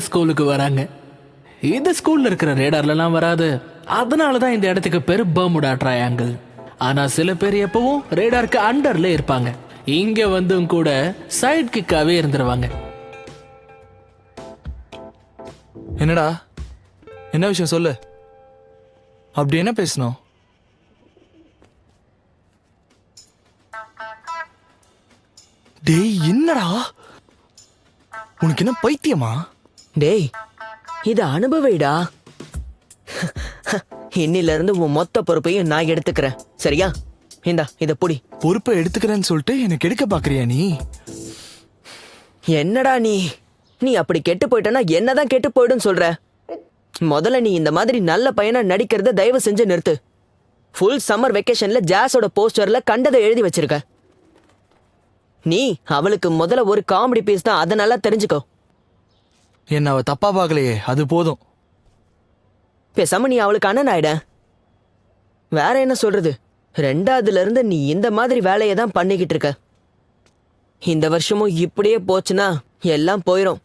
ஸ்கூலுக்கு வராங்க. இது ஸ்கூல்ல இருக்கிற ரேடார்லாம் வராது. அதனால தான் இந்த இடத்துக்கு பேரு பர்முடா ட்ரையாங்கிள். ஆனா சில பேர் எப்பவும் ரேடாருக்கு அண்டர்ல இருப்பாங்க. இங்க வந்தும் கூட சைட் கிக்காவே இருந்துருவாங்க. என்னடா, என்ன விஷயம் சொல்லு. அப்படி என்ன பேசணும்? டேய், என்னடா உனக்கு என்ன பைத்தியமா? டேய், இது அனுபவிடா. இன்னில இருந்து உன் மொத்த பொறுப்பையும் நான் எடுத்துக்கிறேன், சரியா? இந்தா இத புடி. பொறுப்பை எடுத்துக்கிறேன்னு சொல்லிட்டு எனக்கு எடுக்க பாக்குறியா நீ? என்னடா நீ அப்படி கெட்டு போயிட்டனா என்னதான் கெட்டு போயிடும் சொல்ற? முதல்ல நீ இந்த மாதிரி நல்ல பையனா நடிக்கிறத தயவு செஞ்சு நிறுத்து. ஃபுல் சம்மர் வெக்கேஷன்ல ஜாஸோட போஸ்டர்ல கண்டதை எழுதி வச்சிருக்க. நீ அவளுக்கு முதல்ல ஒரு காமெடி பீஸ் தான், அதை நல்லா தெரிஞ்சுக்கோ. என்ன அவ தப்பா பாக்கலையே, அது போதும். பேசாம நீ அவளுக்கு அண்ணன் ஆயிட. வேற என்ன சொல்றது? 2வதுல இருந்து நீ இந்த மாதிரி வேலையை தான் பண்ணிக்கிட்டு இருக்க. இந்த வருஷமும் இப்படியே போச்சுன்னா எல்லாம் போயிரும்.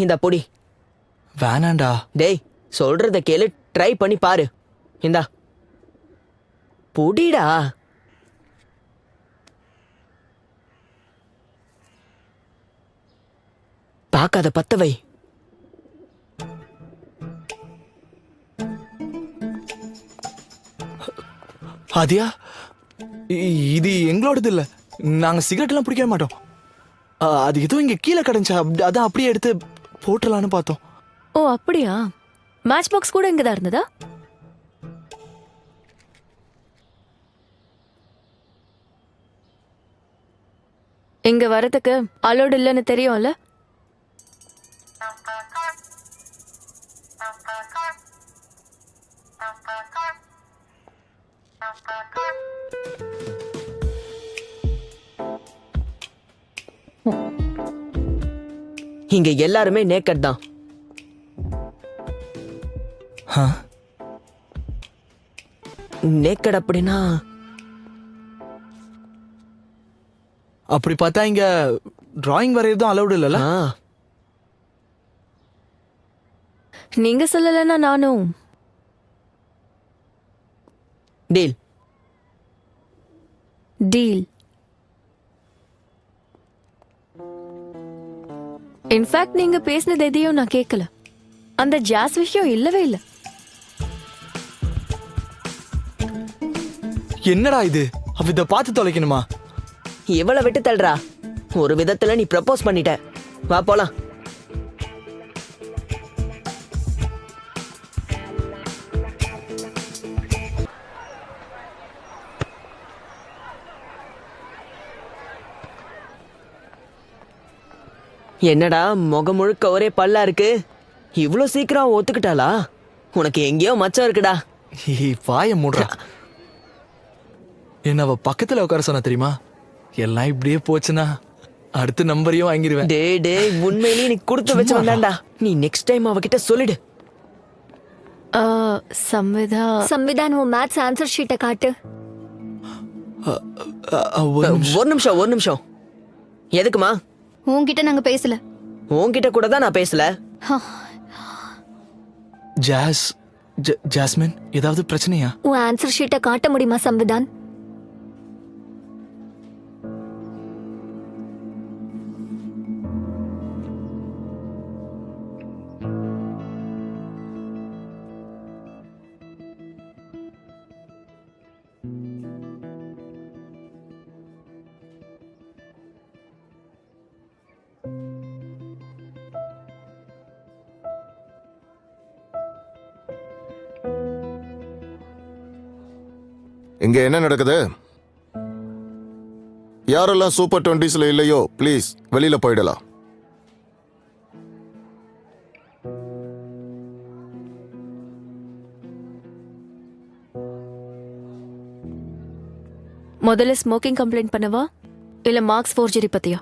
இந்த பொடி. வேணாண்டா. டேய், சொல்றத கேளு, ட்ரை பண்ணி பாரு. இந்தா புடிடா. பாக்காத பத்தவை. அதியா, இது எங்களோடது இல்ல. நாங்க சிகரெட் எல்லாம் பிடிக்க மாட்டோம். அது எதுவும் இங்க கீழே கிடந்துச்சா, அதான் அப்படியே எடுத்து போட்டுலான்னு பார்த்தோம். ஓ அப்படியா? மேட்ச் பாக்ஸ் கூட இங்கதான் இருந்ததா? இங்க வரதுக்கு அலோடு இல்லைன்னு தெரியும்ல? இங்க எல்லாருமே நேக்கட் தான். நேக்கட் அப்படின்னா அப்படி பார்த்தா இங்க டிராயிங் வரையறதும் அலௌடு இல்லல? நீங்க சொல்லலன்னா நானும். டீல். டீல். இன்ஃபேக்ட் நீங்க பேசினது எதையும் நான் கேட்கல. அந்த ஜாஸ் விஷயம் இல்லவே இல்லை. என்னடா இது, அவ இத பார்த்து தொலைக்கணுமா? இவளை விட்டு தள்ளுறா. ஒரு விதத்துல நீ ப்ரப்போஸ் பண்ணிட்ட. வா போலாம். என்னடா முகம் முழுக்க ஒரே பல்லா இருக்கு. இவ்ளோ சீக்கிரம் ஒத்துக்கிட்டாளா? உனக்கு எங்கேயோ மச்சம் இருக்குடா. பாய மூடுறா. என்ன அவ பக்கத்துல உட்கார சொன்ன தெரியுமா? எல்லாம் இப்படியே போச்சுன்னா அடுத்த நம்பரையும் வாங்கிடுவேன். டே உண்மையிலேயே நீ கொடுத்து வச்சு வந்தாண்டா. நீ நெக்ஸ்ட் டைம் அவகிட்ட சொல்லிடு. சம்விதான் உன் மேத்ஸ் ஆன்சர் ஷீட்டை காட்டு. ஒரு நிமிஷம். எதுக்குமா? உன்கிட்ட நாங்க பேசல. உன்கிட்ட கூட தான் நான் பேசல. ஜாஸ்மின், ஏதாவது பிரச்சனையா? உன் ஆன்சர் ஷீட்டை காட்ட முடியுமா சம்விதான்? இங்க என்ன நடக்குது? யாரெல்லாம் சூப்பர் 20ஸ்ல இல்லையோ ப்ளீஸ் வெளியில போயிடலாம். முதல்ல ஸ்மோக்கிங் கம்ப்ளைண்ட் பண்ணவா இல்ல மார்க்ஸ் ஃபோர்ஜரி பத்தியா?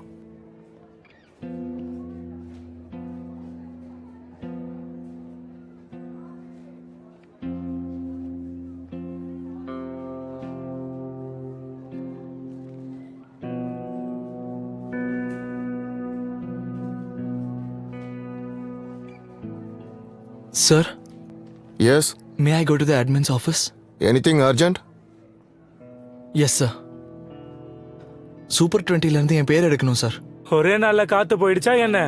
Sir, yes, may I go to the admin's office? Anything urgent? Yes sir. Super 20ல இருந்து என் பேர் எடுக்கணும் சார். ஒரே நாள்ல காத்து போயிடுச்சா என்ன?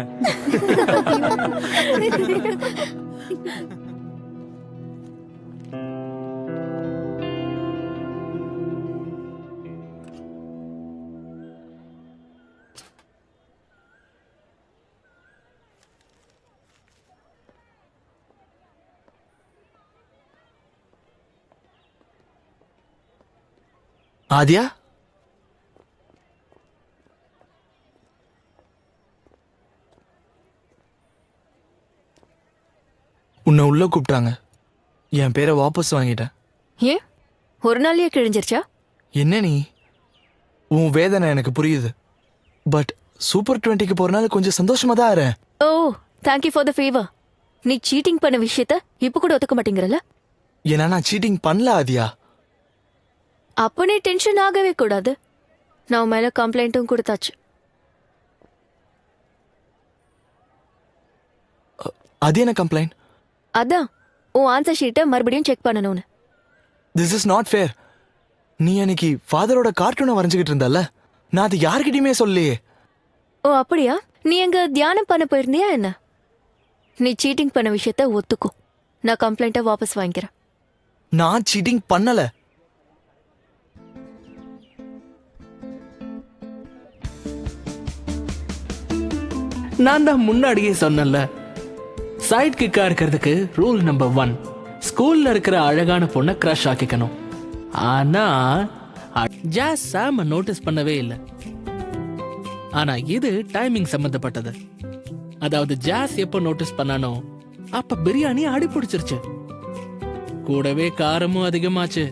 ஆதியா, உன்னை உள்ள கூப்பிட்டாங்க. என் பேரை வாபஸ் வாங்கிட்டேன். ஏன் ஒரு நாள்லயே கிழிஞ்சிருச்சா? என்ன நீ? உன் வேதனை எனக்கு புரியுது. பட் சூப்பர் 20க்கு போறனால கொஞ்சம் சந்தோஷமா தான் இருக்கேன். ஓ, தேங்க்யூ ஃபார் த ஃபேவர். நீ சீட்டிங் பண்ண விஷயத்த இப்ப கூட ஒத்துக்க மாட்டேங்கிறல? ஏன்னா நான் சீட்டிங் பண்ணல ஆதியா. அப்ப நீ டென்ஷன் ஆகவே கூடாது. நான் உன் மேல கம்ப்ளைண்ட்டும் கொடுத்தாச்சு. அது என்ன கம்ப்ளைண்ட்? அதான் உன் ஆன்சர் ஷீட்டை மறுபடியும் செக் பண்ணணும்னு. This is not fair. நீ அன்னைக்கு ஃபாதரோட கார்ட்டூனை வரைஞ்சுக்கிட்டு இருந்தல்ல, நான் அது யார்கிட்டயுமே சொல்லலையே. ஓ அப்படியா? நீ எங்க தியானம் பண்ண போயிருந்தியா என்ன? நீ சீட்டிங் பண்ண விஷயத்த ஒத்துக்கோ. நான் கம்ப்ளைண்ட்டை வாபஸ் வாங்கிக்கிறேன். நான் சீட்டிங் பண்ணல. நான் தான் முன்னாடியே சொன்னேன்ல, சைட் கிக்கா இருக்கிறதுக்கு ரூல் நம்பர் 1, ஸ்கூல்ல இருக்கிற அழகான பொண்ணை கிரஷ் ஆக்கிக்கணும். ஆனா ஜாஸ் சாம நோட்டீஸ் பண்ணவே இல்லை. ஆனா இது டைமிங் சம்பந்தப்பட்டது. அதாவது ஜாஸ் எப்போ நோட்டீஸ் பண்ணானோ அப்ப பிரியாணி அடி பிடிச்சிருச்சு. கூடவே காரமும் அதிகமாச்சு.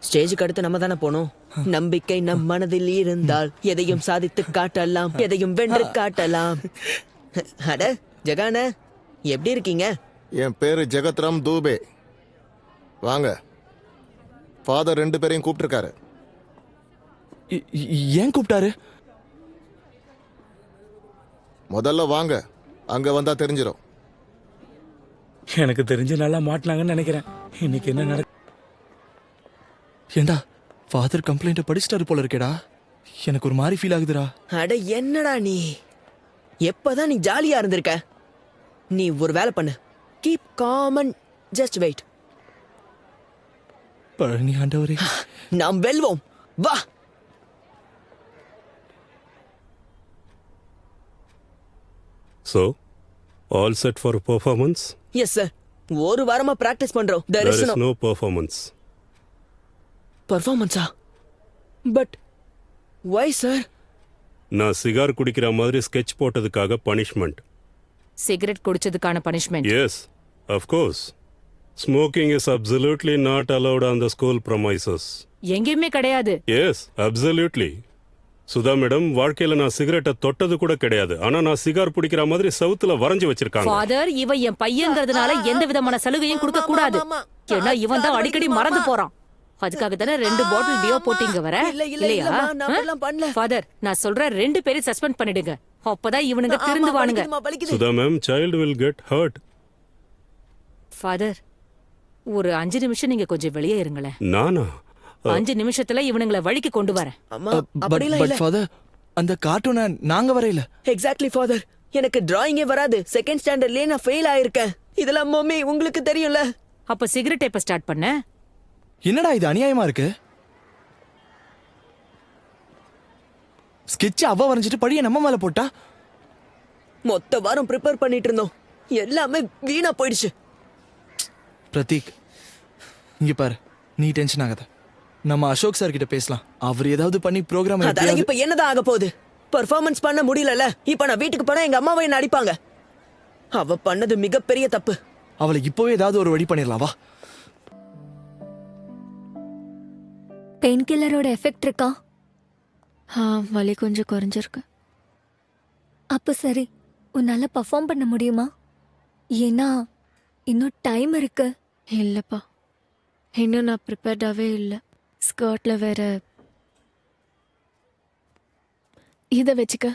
ஸ்டேஜுக்கு அடுத்து நம்ம தானே போனோம். நம்பிக்கை நம் மனதில் இருந்தால் எதையும் சாதித்து காட்டலாம், எதையும் வென்று காட்டலாம். அட ஜெகான, எப்படி இருக்கீங்க? என் பேரு ஜெகத்ராம் தூபே. வாங்க, ஃபாதர் 2 பேரையும் கூப்பிட்டுருக்காரு. ஏன் கூப்பிட்டாரு? முதல்ல வாங்க, அங்க வந்தா தெரிஞ்சிடும். எனக்கு தெரிஞ்சு நல்லா மாட்டினாங்கன்னு நினைக்கிறேன். இன்னைக்கு என்ன நடக்கு? ஏண்டா, ஃபாதர் கம்ப்ளைண்ட்டை படிச்சிட்டாரு போல இருக்கேடா. எனக்கு ஒரு மாதிரி ஃபீல் ஆகுதுடா. அட என்னடா நீ, எப்பதான் நீ ஜாலியா இருந்திருக்க? நீ ஒரு வேலை பண்ணு, keep calm and just wait. Palani ஆண்டவரே, நாம் வெல்வோம், வா. So, all set for performance? Yes sir, ஒரு வாரமா பிராக்டிஸ் பண்றோம். There is no performance. பர்ஃபார்மன்ஸா? But why sir? நான் சிகார் குடிக்கிற மாதிரி ஸ்கெட்ச் போட்டதுக்காக பனிஷ்மெண்ட். சிகரெட் குடிச்சதுக்கான punishment. Yes, of course. Smoking is absolutely not allowed on the school premises. எங்கேயுமே கிடையாது. Yes, absolutely. சுதா மேடம், வாழ்க்கையில நான் சிகரெட்டை தொட்டது கூட கிடையாது. ஆனா நான் சிகார் பிடிக்கிற மாதிரி சவுத்துல வரைஞ்சு வச்சிருக்காங்க. ஃபாதர், இவன் என் பையங்கிறதுனால எந்த விதமான சலுகையும் கொடுக்க கூடாது. ஏன்னா இவன் தான் அடிக்கடி மறந்து போறான். அதுக்காக தானே 2 பாட்டில் டியோ போட்டிங்க வர இல்லையா? ஃபாதர், நான் சொல்றேன் 2 பேரையும் சஸ்பெண்ட் பண்ணிடுங்க. அப்பதான் இவனுங்க திருந்துவானுங்க. Sudha ma'am, child will get hurt. Father, ஒரு 5 நிமிஷம் நீங்க கொஞ்சம் வெளியே இருங்களேன். நானா? 5 நிமிஷத்துல இவனுங்களை வழிக்கு கொண்டு வரேன். பட் ஃபாதர், அந்த கார்ட்டூனை நாங்க வரையில. எக்ஸாக்ட்லி ஃபாதர், எனக்கு டிராயிங்கே வராது. செகண்ட் ஸ்டாண்டர்ட்லயே நான் ஃபெயில் ஆயிருக்கேன். இதெல்லாம் மம்மி உங்களுக்கு தெரியும்ல. அப்ப சிகரெட் எப்ப ஸ்டார்ட் பண்ண? என்னடா இது அநியாயமா இருக்கு? ஸ்கெட்ச் அவ வரைஞ்சிட்டு படிய நம்ம மேல போட்டா. மொத்த வாரம் ப்ரிப்பேர் பண்ணிட்டு இருந்தோம், எல்லாமே வீணா போயிடுச்சு. பிரதீக், இங்க பாரு, நீ டென்ஷன் ஆகாத. நம்ம அசோக் சார் கிட்ட பேசலாம். அவர் ஏதாவது பண்ணி ப்ரோக்ராம். அதெல்லாம் இப்ப என்னதான் ஆக போகுது? பெர்ஃபார்மன்ஸ் பண்ண முடியலல. இப்ப நான் வீட்டுக்கு போனா எங்க அம்மாவை என்ன அடிப்பாங்க. அவ பண்ணது மிகப்பெரிய தப்பு. அவளை இப்பவே ஏதாவது ஒரு வழி பண்ணிடலாம், வா. பெயின் கில்லரோட எஃபெக்ட் இருக்கா? வலி கொஞ்சம் குறைஞ்சிருக்கு. அப்போ சரி, உன்னால பர்ஃபார்ம் பண்ண முடியுமா? ஏன்னா இன்னும் டைம் இருக்கு. இல்லப்பா, இன்னும் நான் ப்ரிப்பேர்டாவே இல்லை. ஸ்கர்ட்ல வேற இதை வச்சுக்க.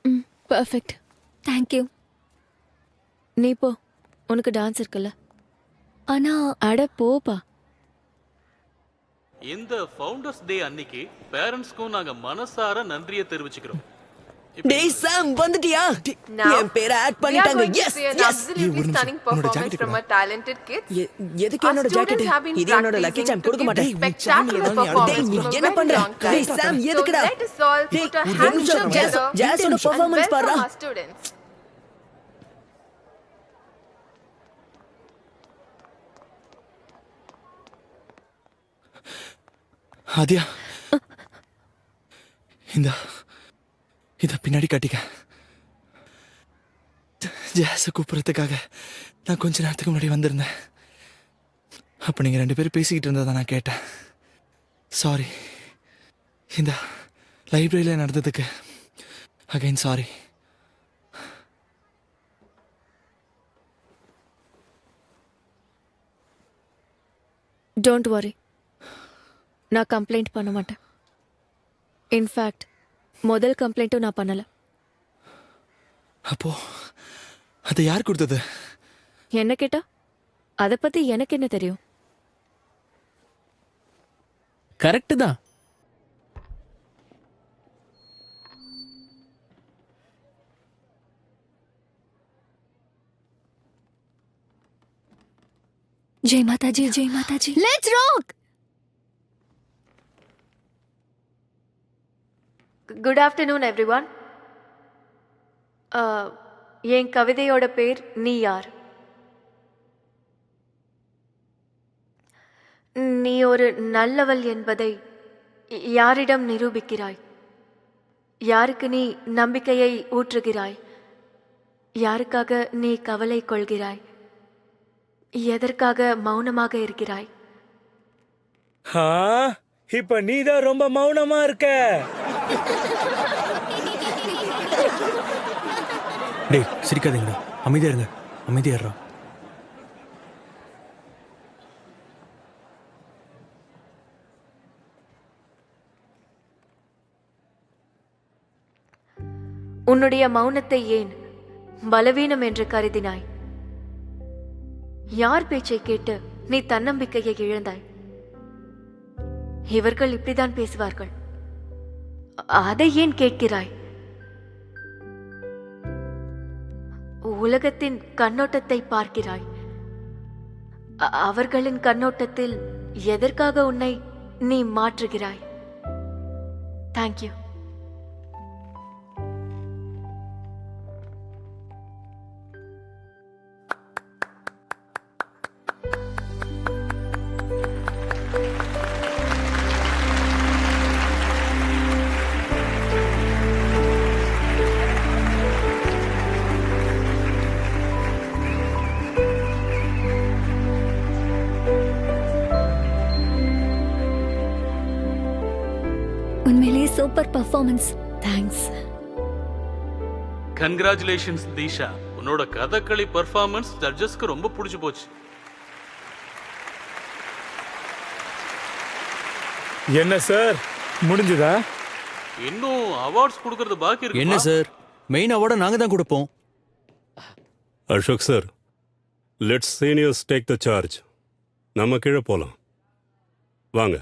ம், பர்ஃபெக்ட். தேங்க்யூ. நீ போ, உனக்கு டான்ஸ் இருக்குல்ல. ஆனா அட போப்பா. இந்த ஃபவுண்டர்ஸ் டே அன்னைக்கு பேரண்ட்ஸ்க்கும் நாங்க மனசார நன்றியை தெரிவிச்சுக்கிறோம். டேய் சாம் வந்துட்டியா? என் பேரை ஆட் பண்ணிட்டாங்க. Yes yes. உன்னோட jacket from a talented kids. எதுக்கு என்னோட ஜாக்கெட்? இது என்னோட லக்கி சாம், கொடுக்க மாட்டேன். Spectacular டேய், performance நீ from என்ன a பண்ற? very டேய் long சாம் time. எதுக்குடா? So let us all டேய், put our ஒரு hands நிமிஷம், together ஜாஸோட and பெர்ஃபார்மன்ஸ் welcome பாருடா. our students. ஆதியா, இத பின்னாடி கட்டிக்க. ஜாஸ கூப்பிடுறதுக்காக நான் கொஞ்ச நேரத்துக்கு முன்னாடி வந்திருந்தேன். அப்ப நீங்க 2 பேரும் பேசிக்கிட்டு இருந்ததை நான் கேட்டேன். சாரி. இந்த லைப்ரரியில நடந்ததுக்கு அகைன் சாரி. டோன்ட் வரி, நான் கம்ப்ளைண்ட் பண்ண மாட்டேன். இன்ஃபேக்ட் முதல் கம்ப்ளைண்ட்டும் நான் பண்ணல. அப்போ அதை யார் கொடுத்தது? என்ன கேட்டா அதை பத்தி எனக்கு என்ன தெரியும்? கரெக்டு தான். Jai Mataji, Jai Mataji. Let's rock. Good afternoon everyone. என் கவிதையோட பேர் நீ யார். நீ ஒரு நல்லவள் என்பதை யாரிடம் நிரூபிக்கிறாய்? யாருக்கு நீ நம்பிக்கையை ஊற்றுகிறாய்? யாருக்காக நீ கவலை கொள்கிறாய்? எதற்காக மௌனமாக இருக்கிறாய்? இப்ப நீதான் ரொம்ப மௌனமா இருக்க. டேய் சிரிக்காதீங்கடா, அமைதியா இருங்க, அமைதியா இருடா. உன்னுடைய மௌனத்தை ஏன் பலவீனம் என்று கருதினாய்? யார் பேச்சை கேட்டு நீ தன்னம்பிக்கையை இழந்தாய்? இவர்கள் இப்படிதான் பேசுவார்கள், அதை ஏன் கேட்கிறாய்? உலகத்தின் கண்ணோட்டத்தை பார்க்கிறாய். அவர்களின் கண்ணோட்டத்தில் எதற்காக உன்னை நீ மாற்றுகிறாய்? தேங்க்யூ. உண்மையிலேயே super performance. Thanks. Congratulations Disha, உன்னோட கதகளி பெர்ஃபார்மன்ஸ் ஜட்ஜஸ்க்கு ரொம்ப பிடிச்சு போச்சு. என்ன சார், முடிஞ்சதா? இன்னும் அவார்ட்ஸ் கொடுக்கறது பாக்கி இருக்கு. என்ன சார், மெயின் அவார்டை நாங்க தான் கொடுப்போம். Ashok sir, let's seniors take the charge. நம்ம கீழே போலாம் வாங்க.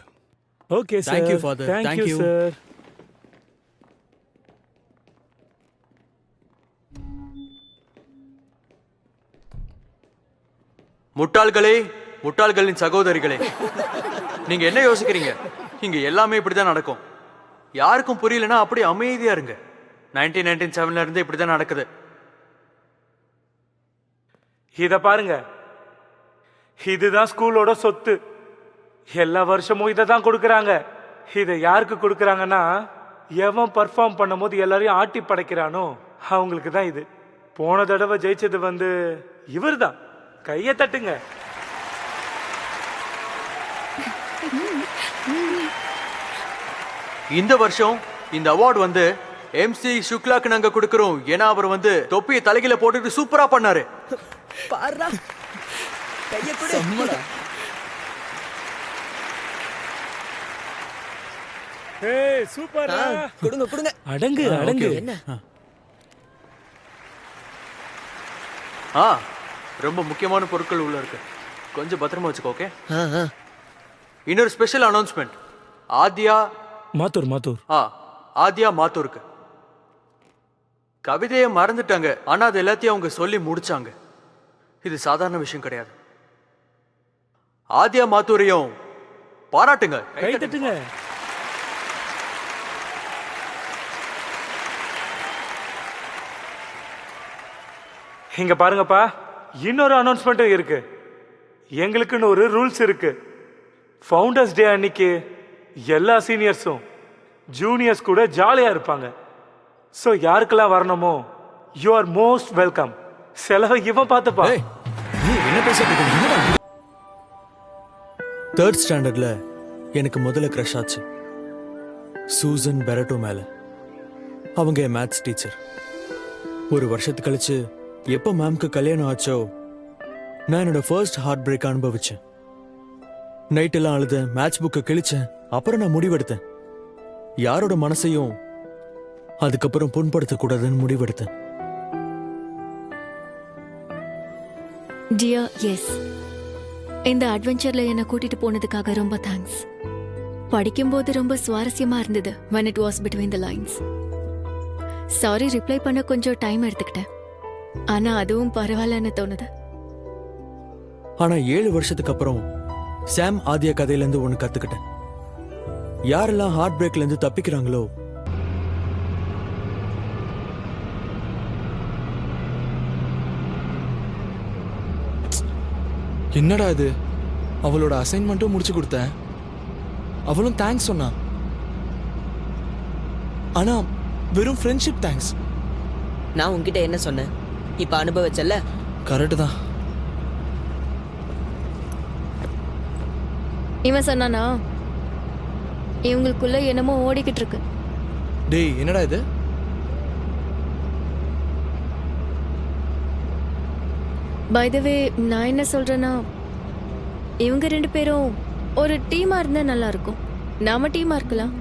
Okay sir. Thank you, Father. Thank Thank you, you. Sir. முட்டாள்களே, முட்டாள்களின் சகோதரிகளே, நீங்க என்ன யோசிக்கிறீங்க? இங்க எல்லாமே இப்படிதான் நடக்கும். யாருக்கும் புரியலன்னா அப்படி அமைதியா இருங்க. 1997ல இருந்து இப்படிதான் நடக்குது. இத பாருங்க, இதுதான் ஸ்கூலோட சொத்து. எல்லா வருஷமும் இதை தான் கொடுக்கறாங்க. இதை யாருக்கு கொடுக்கறாங்கன்னா, எவன் பர்ஃபார்ம் பண்ணும்போது எல்லாரையும் ஆட்டி படைக்கிறானோ அவங்களுக்கு தான் இது. போன தடவை ஜெயிச்சது இவர் தான். கையை தட்டுங்க. இந்த வருஷம் இந்த அவார்டு MC சுக்லாக்கு நாங்க கொடுக்கறோம். ஏன்னா அவர் தொப்பியை தலையில போட்டுட்டு சூப்பரா பண்ணாரு. பாருடா, கையை கொடு. ஏய் சூப்பர் கொடுங்க கொடுங்க. அடங்கு அடங்கு. என்ன? ஆ ரொம்ப முக்கியமான பொருட்கள் உள்ள இருக்கு, கொஞ்சம் பத்திரமா வச்சுக்கோ. ஓகே. இன்னொரு ஸ்பெஷல் அனௌன்ஸ்மெண்ட். ஆத்யா மாத்தூர். ஆத்யா மாத்தூருக்கு கவிதையை மறந்துட்டாங்க, ஆனா அது எல்லாத்தையும் அவங்க சொல்லி முடிச்சாங்க. இது சாதாரண விஷயம் கிடையாது. ஆத்யா மாத்தூரையும் பாராட்டுங்க. கை தட்டுங்க. இங்க பாருங்கப்பா, இன்னொரு அனௌன்ஸ்மெண்ட்டும் இருக்கு. எங்களுக்குன்னு ஒரு ரூல்ஸ் இருக்கு. ஃபவுண்டர்ஸ் டே அன்னைக்கு எல்லா சீனியர்ஸும் ஜூனியர்ஸ் கூட ஜாலியா இருப்பாங்க. ஸோ யாருக்கெல்லாம் வரணுமோ யூ ஆர் மோஸ்ட் வெல்கம். செலவு இவன் பார்த்துப்பா. ஏய், நீ என்ன பேசிட்டு இருக்க? 3rd ஸ்டாண்டர்ட்ல எனக்கு முதல்ல க்ரஷ் ஆச்சு. சூசன் பெரட்டோ மேல. அவங்க என் மேத்ஸ் டீச்சர். ஒரு வருஷத்துக்கு கழிச்சு எப்போ மேம்க்கு கல்யாணம் ஆச்சோ நான் என்னோட ஃபர்ஸ்ட் ஹார்ட் பிரேக் அனுபவிச்சேன். நைட் எல்லாம் அழுத, மேட்ச் புக்கை கிழிச்சேன். அப்புறம் நான் முடிவெடுத்தேன், யாரோட மனசையும் அதுக்கப்புறம் புண்படுத்தக்கூடாதுன்னு முடிவெடுத்தேன். டியர் எஸ், இந்த அட்வென்ச்சர்ல என்னை கூட்டிட்டு போனதுக்காக ரொம்ப தேங்க்ஸ். படிக்கும்போது ரொம்ப சுவாரஸ்யமா இருந்தது. when it was between the lines. Sorry reply பண்ண கொஞ்சம் டைம் எடுத்துக்கிட்டேன், ஆனா அதுவும் பரவாயில்லன்னு தோணுது. ஆனா 7 வருஷத்துக்கு அப்புறம் சாம் ஆதியா கதையில இருந்து ஒன்னு கத்துக்கிட்டேன். யாரெல்லாம் ஹார்ட் பிரேக்ல இருந்து தப்பிக்கிறாங்களோ என்னடா இது? அவளோட அசைன்மெண்ட்டும் முடிச்சு கொடுத்தேன், அவளும் தேங்க்ஸ் சொன்னா. ஆனா வெறும் ஃப்ரெண்ட்ஷிப் தேங்க்ஸ். நான் உன்கிட்ட என்ன சொன்னேன்? இப்ப அனுபவிச்சல்ல. கரெக்டு தான். இவன் சொன்னானா இவங்களுக்குள்ள என்னமோ ஓடிக்கிட்டு இருக்கு. டேய் என்னடா இது? பை த வே, நான் என்ன சொல்றேன்னா, இவங்க 2 பேரும் ஒரு டீமா இருந்தா நல்லா இருக்கும். நாம டீமா இருக்கலாம்.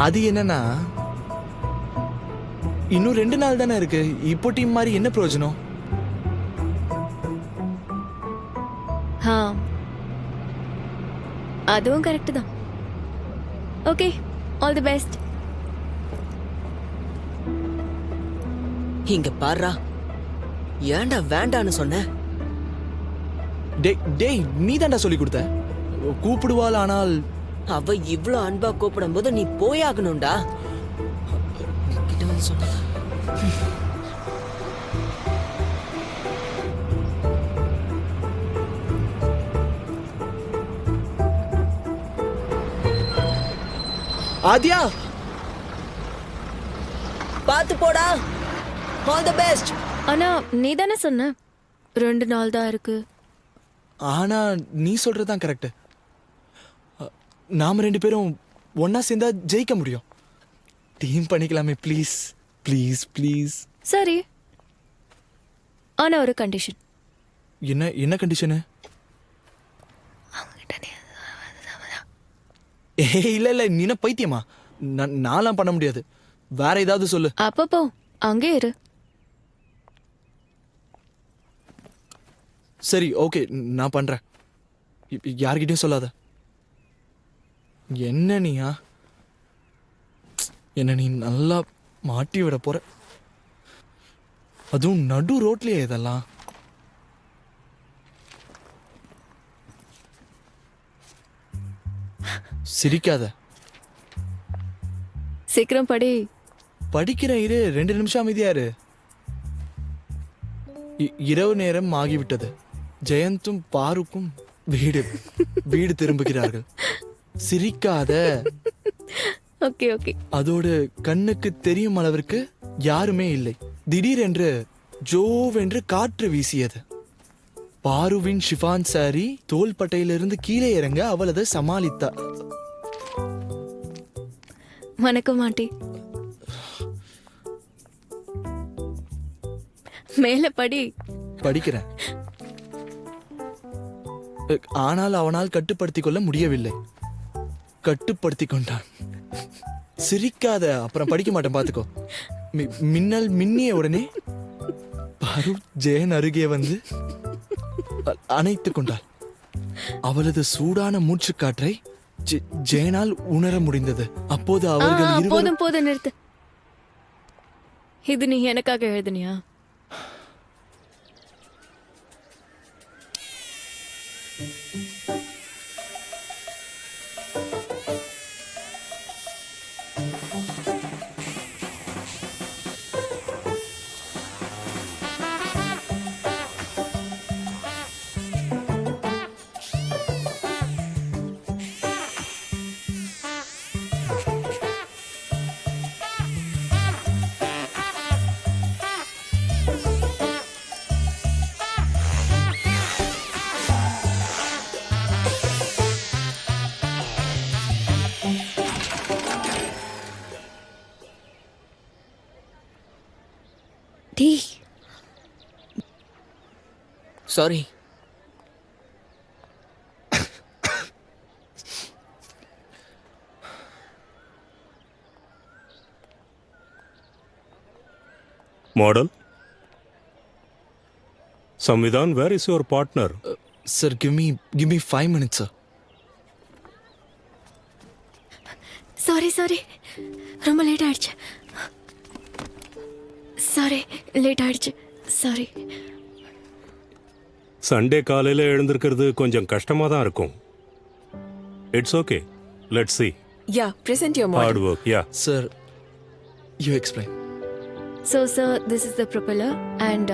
அது என்னன்னா, இன்னும் 2 நாள் தானே இருக்கு. இப்போ டீம் மாதிரி என்ன பிரயோஜனம்? அதுவும் கரெக்ட் தான். Okay, all the best. இங்க பாருடா, ஏன்டா வேண்டான்னு சொன்ன? டேய் நீ தான்டா சொல்லி கொடுத்த. கூப்பிடுவாள், ஆனால் அவ இவ்ளோ அன்பா கூப்பிடும் போது நீ போயாகணும்டா. கிட்ட வந்து சொன்ன. ஆதியா பாத்து போடா. All the best. ஆனா நீ தானே சொன்ன 2 நாள் தான் இருக்கு. ஆனா நீ சொல்றதுதான் கரெக்ட். நாம 2 பேரும் ஒன்னா சேர்ந்தா ஜெயிக்க முடியும். டீம் பண்ணிக்கலாமே ப்ளீஸ் ப்ளீஸ் ப்ளீஸ். சரி, ஆனா ஒரு கண்டிஷன். என்ன கண்டிஷனு? இல்ல நீ என்ன பைத்தியமா? நான்லாம் பண்ண முடியாது. வேற ஏதாவது சொல்லு. அப்பப்போ அங்கே இரு. சரி ஓகே, நான் பண்றேன். யார்கிட்டயும் சொல்லாத. என்ன நீயா? என்ன நீ நல்லா மாட்டி விட போற, அதுவும் நடு ரோட்லயே. இதெல்லாம் சிரிக்காத. சீக்கிரம் படி. படிக்கிறேன், இரு. 2 நிமிஷம் அமைதியா இரு. இரவு நேரம் ஆகிவிட்டது. ஜெயந்தும் பாருக்கும் வீடு திரும்புகிறார்கள். சிரிக்காத. Okay okay. அதோடு கண்ணுக்கு தெரியும் அளவிற்கு யாருமே இல்லை. திடீரென்று ஜோவென்று காற்று வீசியது. பாருவின் ஷிஃபான் சாரி தோள்பட்டையிலிருந்து கீழே இறங்க அவள் அதை சமாளித்தார். வணக்கம் ஆண்டி. மேல படி. படிக்கிறேன். ஆனால் அவனால் கட்டுப்படுத்திக் கொள்ள முடியவில்லை. கட்டுப்படுத்தி கொண்டான். சிரிக்காத, அப்புறம் படிக்க மாட்டேன் பாத்துக்கோ. மின்னல் மின்னிய உடனே பாரு ஜெயன் அருகே வந்து அணைத்துக் கொண்டாள். அவளது சூடான மூச்சுக்காற்றை ஜெயனால் உணர முடிந்தது. அப்போது அவர்கள் இருவரும் போதும் போதும் நிறுத்து. இது நீ எனக்காக எழுதுனியா? Sorry. Model Samvidhan, where is your partner? Sir, give me 5 minutes, sir. Sorry ரொம்ப லேட் ஆயிடுச்சு. லேட் ஆயிடுச்சு. சாரி. சண்டே காலையில எழுந்திருக்கிறது கொஞ்சம் கஷ்டமா தான் இருக்கும். It's okay, let's see. Yeah, present your hard work. Yeah Sir, you explain. So sir, this is the propeller and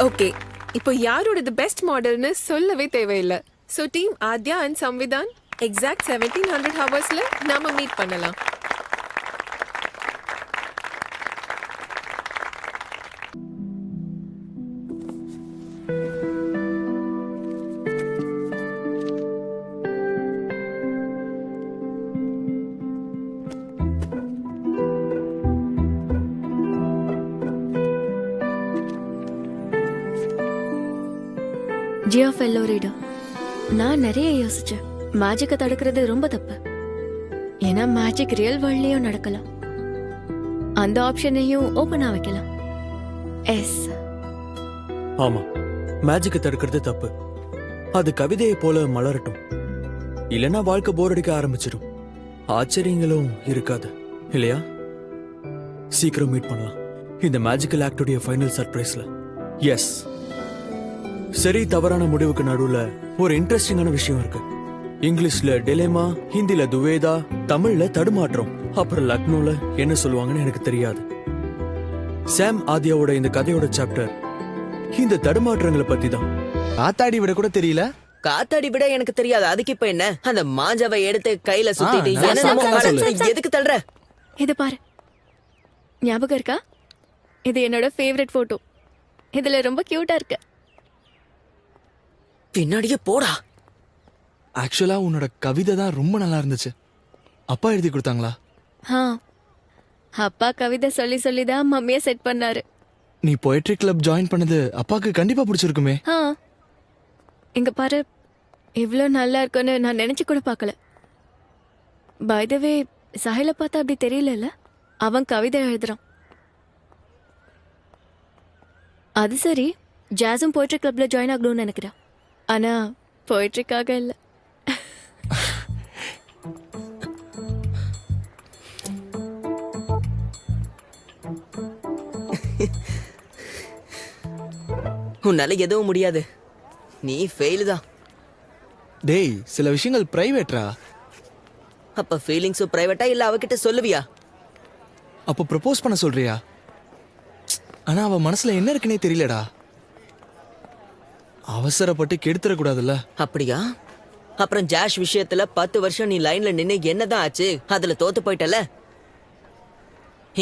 okay, இப்போ யாரோடது பெஸ்ட் மாடல்னு சொல்லவே தேவையில்லை. So team Aadhya and Samvidhan exact 1700 ஹவர்ஸ்ல நாம மீட் பண்ணலாம். ஜியோ ஃபெல்லோ ரீடர். நான் நிறைய யோசிச்சேன். மேஜிக்கை தடுக்கிறது ரொம்ப தப்பு. ஏன்னா மேஜிக் ரியல் வேர்ல்ட்லயும் நடக்கலாம். அந்த ஆப்ஷனையும் ஓபனா வைக்கலாம். எஸ். ஆமா, மேஜிக்கை தடுக்கிறது தப்பு. அது கவிதையை போல மலரட்டும், இல்லைன்னா வாழ்க்கை போர் அடிக்க ஆரம்பிச்சிடும். ஆச்சரியங்களும் இருக்காது, இல்லையா? சீக்கிரம் மீட் பண்ணலாம் இந்த மேஜிக்கல் ஆக்டுடைய ஃபைனல் சர்ப்ரைஸ்ல. எஸ், சரி தவறான முடிவுக்கு நடுவுல ஒரு இன்ட்ரெஸ்டிங்கான விஷயம் இருக்கு. இங்கிலீஷ்ல டிலேமா, ஹிந்தில துவேதா, தமிழ்ல தடுமாற்றம், அப்புறம் லக்னோல என்ன சொல்லுவாங்கன்னு எனக்கு தெரியாது. சாம் ஆத்யாவோட இந்த கதையோட சாப்டர் இந்த தடுமாற்றங்களை பத்தி தான். காத்தாடி விட கூட தெரியல. காத்தாடி விட எனக்கு தெரியாது. அதுக்கு இப்ப என்ன? அந்த மாஞ்சாவை எடுத்து கையில சுத்திட்டு நான் என்னென்னமோ சொல்லு. பண்ண. எதுக்கு தள்ளுற? இது பாரு, ஞாபகம் இருக்கா? இது என்னோட ஃபேவரட் போட்டோ. இதுல ரொம்ப கியூட்டா இருக்கு. பின்னாடியே போடா. ஆக்சுவலா உன்னோட கவிதை தான் ரொம்ப நல்லா இருந்துச்சு. அப்பா எழுதி கொடுத்தாங்களா? அப்பா கவிதை சொல்லி சொல்லிதான் மம்மியை செட் பண்ணாரு. நீ போயட்ரி கிளப் ஜாயின் பண்ணது அப்பாக்கு கண்டிப்பா பிடிச்சிருக்குமே. இங்க பாரு, இவ்ளோ நல்லா இருக்குன்னு நான் நினைச்சு கூட பார்க்கல. பை த வே, சாஹில பார்த்தா அப்படி தெரியல. அவன் கவிதை எழுதுறான். அது சரி, ஜாஸும் போயட்ரி கிளப்ல ஜாயின் ஆகணும்னு நினைக்கிறான். ஆனா போயிட்ரிக்காக இல்ல. உன்னால எதுவும் முடியாது, நீ ஃபெயில் தான். டேய் சில விஷயங்கள் பிரைவேட்ரா. அப்ப ஃபீலிங்ஸும் பிரைவேட்டா இல்ல அவகிட்ட சொல்லுவியா? அப்போ ப்ரப்போஸ் பண்ண சொல்றியா? ஆனா அவ மனசுல என்ன இருக்குன்னே தெரியலடா. அவசரப்பட்டு கெடுத்துடக்கூடாதுல்ல. அப்படியா? அப்புறம் ஜாஷ் விஷயத்துல 10 வருஷம் நீ லைன்ல நின்னு என்னதான் ஆச்சு? அதுல தோத்து போயிட்டல.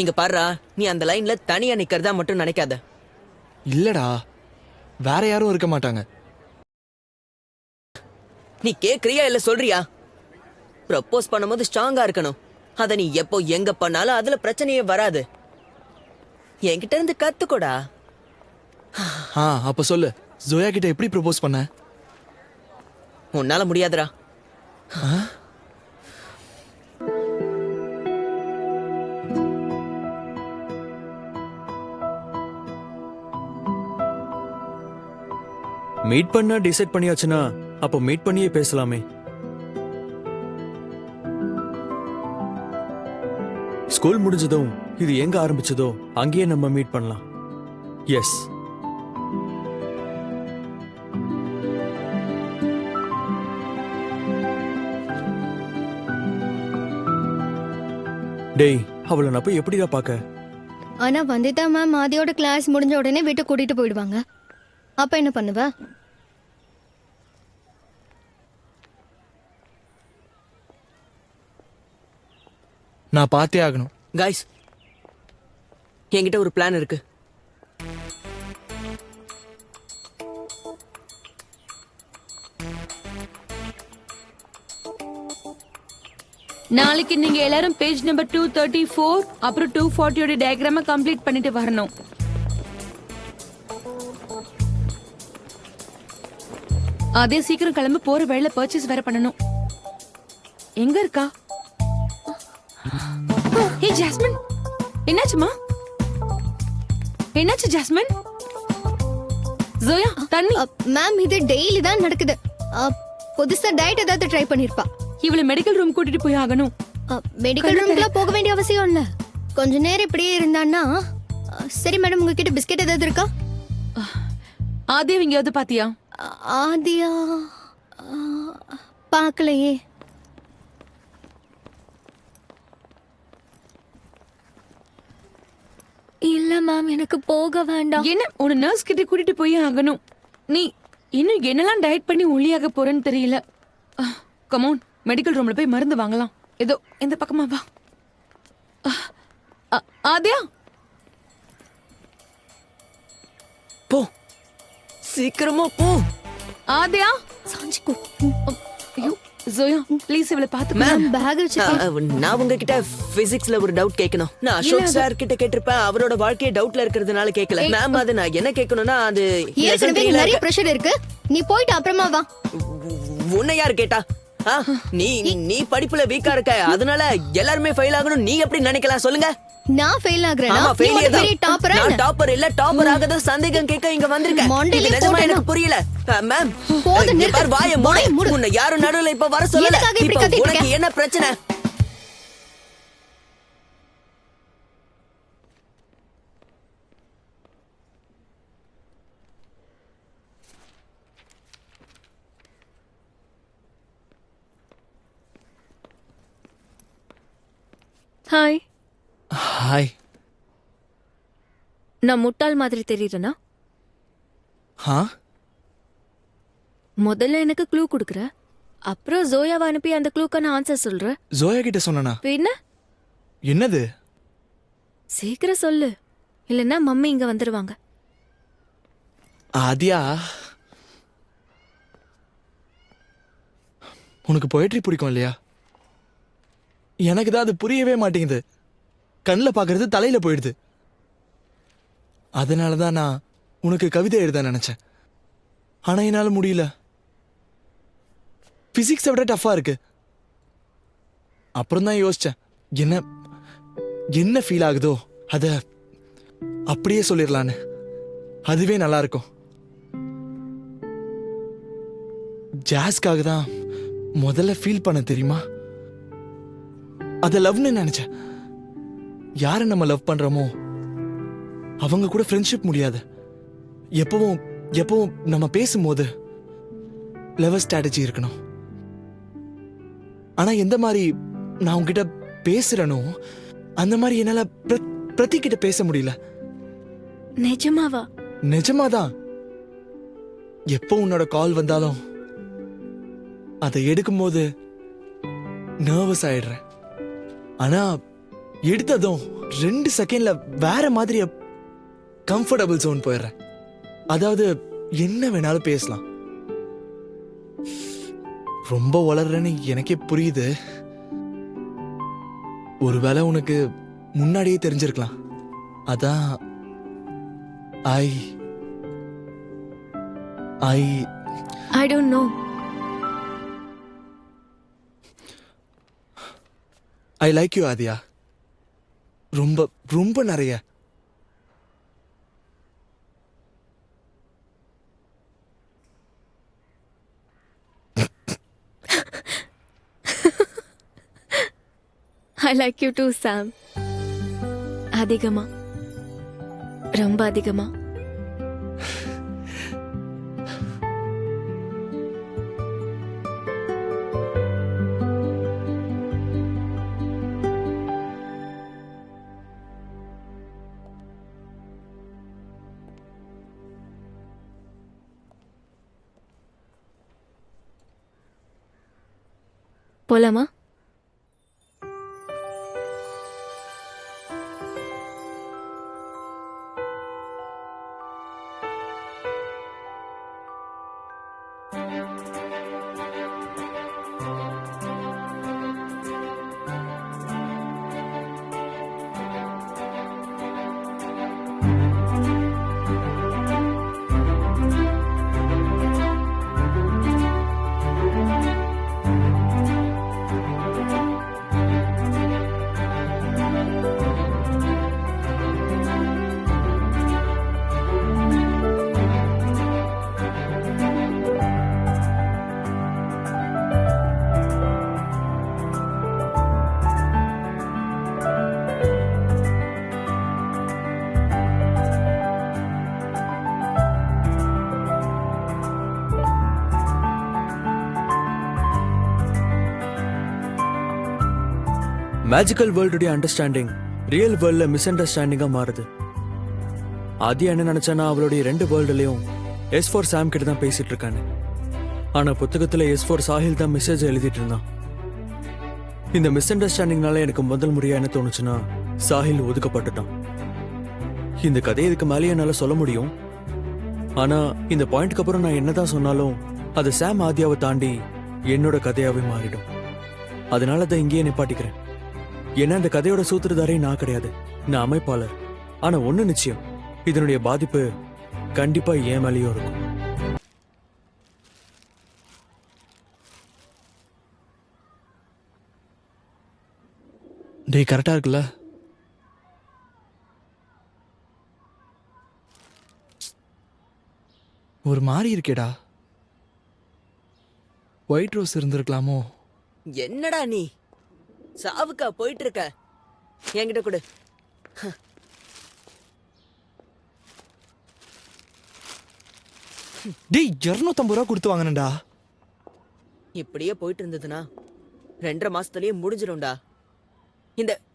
இங்க பாருடா, நீ அந்த லைன்ல தனியா நிக்கிறதா மட்டும் நினைக்காத. இல்லடா, வேற யாரும் இருக்க மாட்டாங்க. நீ கேக்குறியா இல்ல சொல்றியா? ப்ரப்போஸ் பண்ணும்போது ஸ்ட்ராங்கா இருக்கணும். அத நீ எப்போ எங்க பண்ணாலும் அதுல பிரச்சனையே வராது. என்கிட்ட இருந்து கத்துக்கோடா. அப்ப சொல்லு, ஜோயா கிட்ட எப்படி ப்ரப்போஸ் பண்ண? உன்னால முடியாதுடா. மீட் பண்ண டிசைட் பண்ணியாச்சுன்னா அப்போ மீட் பண்ணியே பேசலாமே. ஸ்கூல் முடிஞ்சதும் இது எங்க ஆரம்பிச்சதோ அங்கேயே நம்ம மீட் பண்ணலாம். எஸ். டேய், அவளை நான் போய் எப்படிடா பார்க்க? ஆனா வந்திதா மேம் ஆதியோட கிளாஸ் முடிஞ்ச உடனே வீட்டை கூட்டிட்டு போயிடுவாங்க. அப்ப என்ன பண்ணுவ? நான் பார்த்தே ஆகணும். கைஸ், என்கிட்ட ஒரு பிளான் இருக்கு. நாளைக்கு நீங்க எல்லாரும் பேஜ் நம்பர் 234 அப்புறம் 240 டயக்ராம கம்ப்ளீட் பண்ணிட்டு வரணும். அதே சீக்கிரம் கிளம்பி போற வழியில பர்ச்சேஸ் வேற பண்ணணும். எங்க இருக்கா? ஏ ஜாஸ்மின், என்னாச்சுமா? என்னாச்சு ஜாஸ்மின்? ஜோயா, தண்ணி. மேம் இது டெய்லி தான் நடக்குது. புதுசா டயட் ஏதாவது ட்ரை பண்ணிருப்பா. இவளை மெடிக்கல் ரூம் கூட்டிட்டு போய் ஆகணும். மெடிக்கல் ரூம்க்குலாம் போக வேண்டிய அவசியம் இல்ல. கொஞ்ச நேரம் இப்படியே இருந்தான்னா. சரி மேடம், உங்ககிட்ட பிஸ்கெட் ஏதாவது இருக்கா? ஆதியா எங்கேயாவது பாத்தியா? ஆதியா பார்க்கலையே. இல்ல மேம், எனக்கு போக வேண்டாம். என்ன, உன நர்ஸ் கிட்ட கூட்டிட்டு போய் ஆகணும். நீ இன்னும் என்னெல்லாம் டயட் பண்ணி ஒல்லியாக போறேன்னு தெரியல. கமோன், மெடிக்கல் ரூம்ல போய் மருந்து வாங்கலாம். ஏதோ இந்த பக்கமா வா. ஆதியா, போ, சீக்கிரமா போ. ஆதியா, சாஞ்சிக்கோ. ஐயோ ஜோயா, ப்ளீஸ் இவளை பாத்து. மேம், பேக் வச்சிருக்கேன். நான் உங்ககிட்ட பிசிக்ஸ்ல ஒரு டவுட் கேட்கணும். நான் அசோக் சார் கிட்ட கேட்டிருப்பேன். அவரோட வாழ்க்கைய டவுட்ல இருக்கிறதுனால கேட்கல. மேம், அது நான் என்ன கேட்கணும்னா, அது ஏற்கனவே நிறைய பிரஷர் இருக்கு. நீ போயிட்டு அப்புறமா வா. உன்னை யார் கேட்டா? நீ நீ படிப்புல வீக்கா இருக்க, அதனால எல்லாருமே ஃபெயில் ஆகணும் நீ எப்படி நினைக்கலாம் சொல்லுங்க? நான் ஃபெயில் ஆகுறேனா? ஆமா, ஃபெயிலியர் தான். பெரிய டாப்பரா? நான் டாப்பர் இல்ல, டாப்பர் ஆகத சந்தேகம் கேட்க இங்க வந்திருக்கேன். மொண்டையிலே இது நிஜமா போடணும். எனக்கு புரியல. மேம், போதும், இங்க நிறுத்து. பாரு, வாயை மூடு. உன்னை யாரும் நடுவுல இப்ப வர சொல்லல. எதுக்காக இப்படி இப்ப கத்திட்டு உனக்கு இருக்க? என்ன பிரச்சனை? ஹாய். ஹாய். நான் முட்டாள் மாதிரி தெரியுறேனா? முதல்ல எனக்கு க்ளூ கொடுக்குற, அப்புறம் ஜோயாவை அனுப்பி அந்த க்ளூக்கான ஆன்சர் சொல்ற. ஜோயா கிட்ட சொன்னா? என்ன? என்னது? சீக்கிரம் சொல்லு, இல்லைன்னா மம்மி இங்க வந்துருவாங்க. ஆதியா, உனக்கு போயட்ரி பிடிக்கும் இல்லையா? எனக்கு தான் அது புரியவே மாட்டேங்குது. கண்ணில் பார்க்கறது தலையில போயிடுது. அதனால தான் நான் உனக்கு கவிதை எழுத நினைச்சேன். ஆனா என்னால முடியல. பிசிக்ஸை விட டஃபா இருக்கு. அப்புறம் தான் யோசிச்சேன், என்ன என்ன ஃபீல் ஆகுதோ அத அப்படியே சொல்லிடலான்னு. அதுவே நல்லா இருக்கும். ஜாஸ்க்காக தான் முதல்ல ஃபீல் பண்ண தெரியுமா? அதை லவ்னு நினைச்சேன். யாரை நம்ம லவ் பண்றோமோ அவங்க கூட ஃப்ரெண்ட்ஷிப் முடியாது. எப்பவும் நம்ம பேசும்போது லெவல் ஸ்ட்ராட்டஜி இருக்கணும். ஆனா எந்த மாதிரி நான் உங்ககிட்ட பேசுறேனோ அந்த மாதிரி என்னால பிரதி கிட்ட பேச முடியல. நிஜமாவா? நிஜமாதான். எப்போ உன்னோட கால் வந்தாலும் அதை எடுக்கும்போது நர்வஸ் ஆயிடுறேன். ஆனா எடுத்ததும் 2 செகண்ட்ல வேற மாதிரி கம்ஃபர்டபுள் ஜோன் போயிடுறேன். அதாவது என்ன வேணாலும் பேசலாம். ரொம்ப வளர்றேன்னு எனக்கே புரியுது. ஒருவேளை உனக்கு முன்னாடியே தெரிஞ்சிருக்கலாம். அதான் I don't know. I like you Aadhya. ரொம்ப ரொம்ப நிறைய. I like you too Sam. அதிகமா, ரொம்ப அதிகமா. போலாமா? மேஜிக்கல் வேர்ல்டுடைய அண்டர்ஸ்டாண்டிங் ரியல் வேர்ல்ட்ல மிஸ் அண்டர்ஸ்டாண்டிங்கா மாறுது. ஆதியா என்ன நினைச்சானா அவளுடைய 2 வேர்ல்டுலயும் S4 சாம் கிட்ட தான் பேசிட்டு இருக்கானு. ஆனா புத்தகத்துல S4 சாஹில் தான் மெசேஜ் எழுதிட்டு இருந்தான். இந்த மிஸ் அண்டர்ஸ்டாண்டிங்னால எனக்கு முதல் முறையா என்ன தோணுச்சுன்னா சாஹில் ஒதுக்கப்பட்டுட்டான். இந்த கதையை இதுக்கு மேலேயே என்னால சொல்ல முடியும். ஆனா இந்த பாயிண்ட்க்கு அப்புறம் நான் என்னதான் சொன்னாலும் அது சாம் ஆதியாவை தாண்டி என்னோட கதையாவே மாறிடும். அதனால தான் இங்கேயே நிப்பாட்டிக்கிறேன். ஏன்னா இந்த கதையோட சூத்திரதாரே நான் கிடையாது, நான் அமைப்பாளர். ஆனா ஒண்ணு நிச்சயம், இதனுடைய பாதிப்பு கண்டிப்பா ஏன் மேலேயும் இருக்கும். டேய் கரெக்டா இருக்குல்ல? ஒரு மாதிரி இருக்கேடா. ஒயிட் ரோஸ் இருந்திருக்கலாமோ? என்னடா நீ சாவுக்கா போயிட்டு இருக்க? என்கிட்ட கொடு. டேய் 250 ரூபா கொடுத்து வாங்கினேன்டா. இப்படியே போயிட்டு இருந்ததுன்னா 2.5 மாசத்துலயே முடிஞ்சிடும்டா.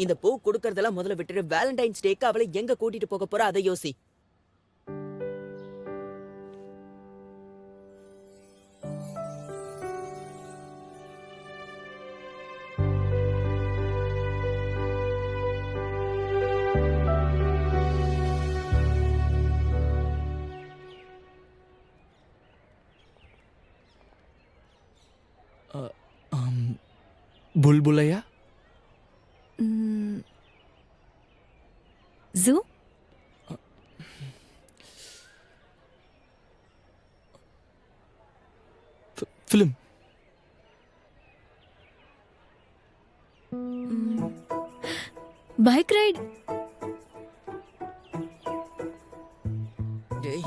இந்த பூ கொடுக்கறதெல்லாம் முதல்ல விட்டுட்டு வேலண்டைன்ஸ் டேக்கு அவளை எங்க கூட்டிட்டு போக போற அதை யோசி. புல்புலையா? ஜூ? ஃபிலிம். Bike ride. டேய்,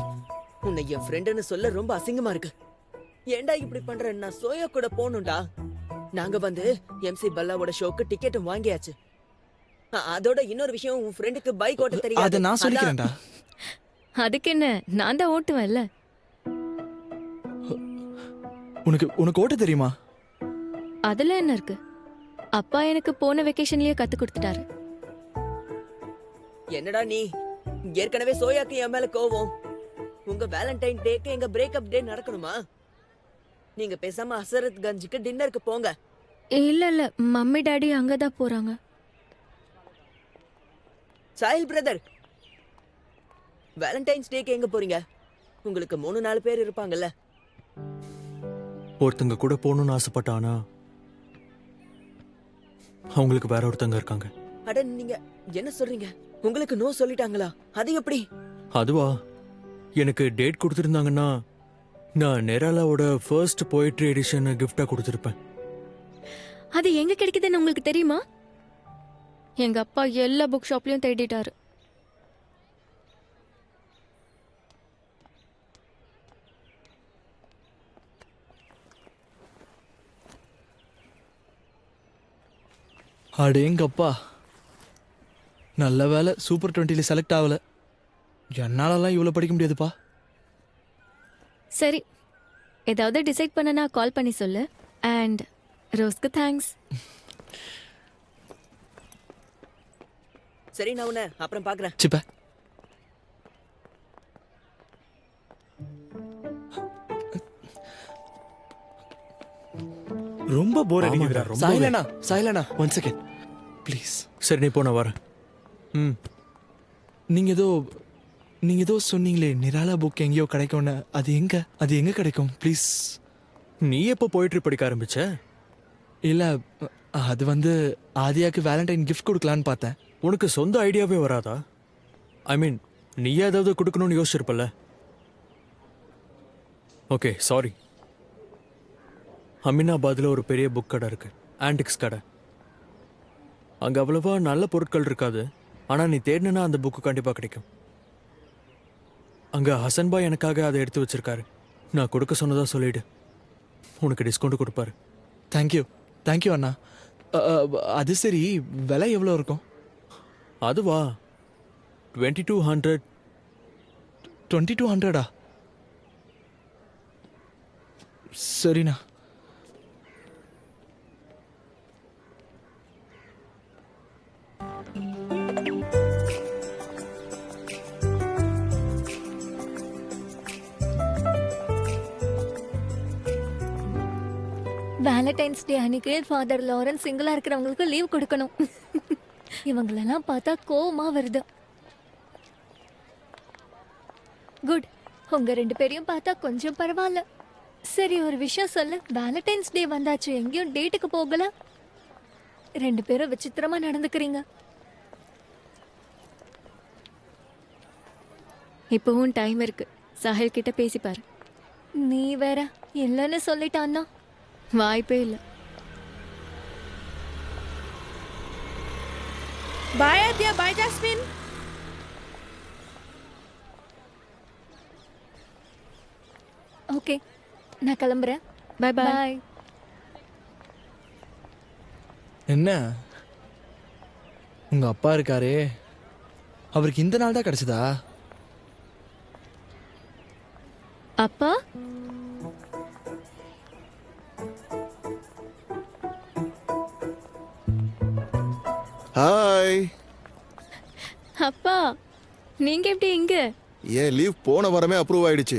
உன்னை என் ஃப்ரெண்டுன்னு சொல்ல ரொம்ப அசிங்கமா இருக்கு. ஏன்டா இப்படி பண்ற? நான் சோயா கூட போகணும்டா. நாங்க வந்து MC பல்லாவோட ஷோக்கு டிக்கெட்டும் வாங்கியாச்சு. அதோட இன்னொரு விஷயம், உன் ஃப்ரெண்டுக்கு பைக் ஓட்ட தெரியாது. அதை நான் சொல்லிக்கிறேன்டா. அதுக்கு என்ன, நான் தான் ஓட்டுவேன்ல. உனக்கு உனக்கு ஓட்ட தெரியுமா? அதுல என்ன இருக்கு? அப்பா எனக்கு போன வெக்கேஷன்லயே கத்து கொடுத்துட்டாரு. என்னடா நீ? ஏற்கனவே சோயாக்கு என் மேல கோவம். உங்க வேலண்டைன் டேக்கு எங்க பிரேக்கப் டே நடக்கணுமா? நீங்க பேசாம ஹசரத் கஞ்சுக்கு டின்னருக்கு போங்க. இல்ல இல்ல, மம்மி டாடி அங்கதான் போறாங்க. சாஹில் பிரதர், வேலண்டைன்ஸ் டேக்கு எங்க போறீங்க? உங்களுக்கு 3-4 பேர் இருப்பாங்கல்ல. ஒருத்தங்க கூட போகணும்னு ஆசைப்பட்டானா அவங்களுக்கு வேற ஒருத்தங்க இருக்காங்க. அட நீங்க என்ன சொல்றீங்க? உங்களுக்கு நோ சொல்லிட்டாங்களா? அது எப்படி? அதுவா, எனக்கு டேட் கொடுத்துருந்தாங்கன்னா நான் நெராலாவோட ஃபர்ஸ்ட் போயிட்ரி எடிஷன் கிஃப்டா கொடுத்துருப்பேன். அது எங்க கிடைக்குதுன்னு உங்களுக்கு தெரியுமா? எங்க அப்பா எல்லா புக் ஷாப்லயும் தேடிட்டாரு. அடேங்கப்பா, நல்ல வேலை சூப்பர் 20ல செலக்ட் ஆகல. என்னாலலாம் இவ்வளோ படிக்க முடியாதுப்பா. சரி, ஏதாவது டிசைட் பண்ணனா கால் பண்ணி சொல்லு. அண்ட் ரோஸ்க்கு தேங்க்ஸ். சரி, நான் உன்னை அப்புறம் பாக்குறேன். சிப்ப ரொம்ப போர் அடிக்குதுடா. ரொம்ப சாய்லனா 1 செகண்ட் ப்ளீஸ். சரி, நீ போ, நான் வரேன். நீங்க ஏதோ சொன்னீங்களே நிராலா புக் எங்கேயோ கிடைக்கும்னு. அது எங்க கிடைக்கும் ப்ளீஸ்? நீ எப்போ போயிட்ரி படிக்க ஆரம்பிச்ச? இல்ல, அது வந்து ஆதியாக்கு வேலண்டைன் கிஃப்ட் கொடுக்கலான்னு பார்த்தேன். உனக்கு சொந்த ஐடியாவே வராதா? ஐ மீன், நீ ஏதாவது கொடுக்கணும்னு யோசிச்சிருப்பல. Okay, sorry. அமினாபாத்ல ஒரு பெரிய புக் கடை இருக்கு, ஆன்டிக்ஸ் கடை. அங்க அவ்வளவா நல்ல பொருட்கள் இருக்காது. ஆனா நீ தேடினா அந்த புக்கு கண்டிப்பா கிடைக்கும். அங்க ஹசன் பாய் எனக்காக அதை எடுத்து வச்சிருக்காரு. நான் கொடுக்க சொன்னதா சொல்லிடு, உனக்கு டிஸ்கவுண்ட் கொடுப்பாரு. தேங்க்யூ அண்ணா. அது சரி, விலை எவ்வளோ இருக்கும்? அதுவா, 2200. 2200? சரிண்ணா. வேலண்டைன்ஸ் டே அன்னைக்கு ஃபாதர் லாரன்ஸ் சிங்கிளா இருக்கிறவங்களுக்கு லீவ் கொடுக்கணும். இவங்களெல்லாம் பார்த்தா கோவமா வருது. குட், உங்க 2 பேரையும் பார்த்தா கொஞ்சம் பரவாயில்ல. சரி, ஒரு விஷயம் சொல்லு. வேலண்டைன்ஸ் டே வந்தாச்சு, எங்கேயும் டேட்டுக்கு போகல. 2 பேரும் விசித்திரமா நடந்துக்கிறீங்க. இப்பவும் டைம் இருக்கு, சாஹில் கிட்ட பேசிப்பாரு. நீ வேற இல்லைன்னு சொல்லிட்டான்னா வாய்ப்பே இல்லை. பாய் ஆத்யா, பாய் ஜாஸ்மின். ஓகே, நான் கிளம்புறேன். Bye bye. என்ன, உங்க அப்பா இருக்காரே, அவருக்கு இந்த நாள் தான் கிடைச்சதா? அப்பா, ஹாய். அப்பா, நீங்க எப்படி இங்க? என் லீவ் போன வாரமே அப்ரூவ் ஆயிடுச்சு.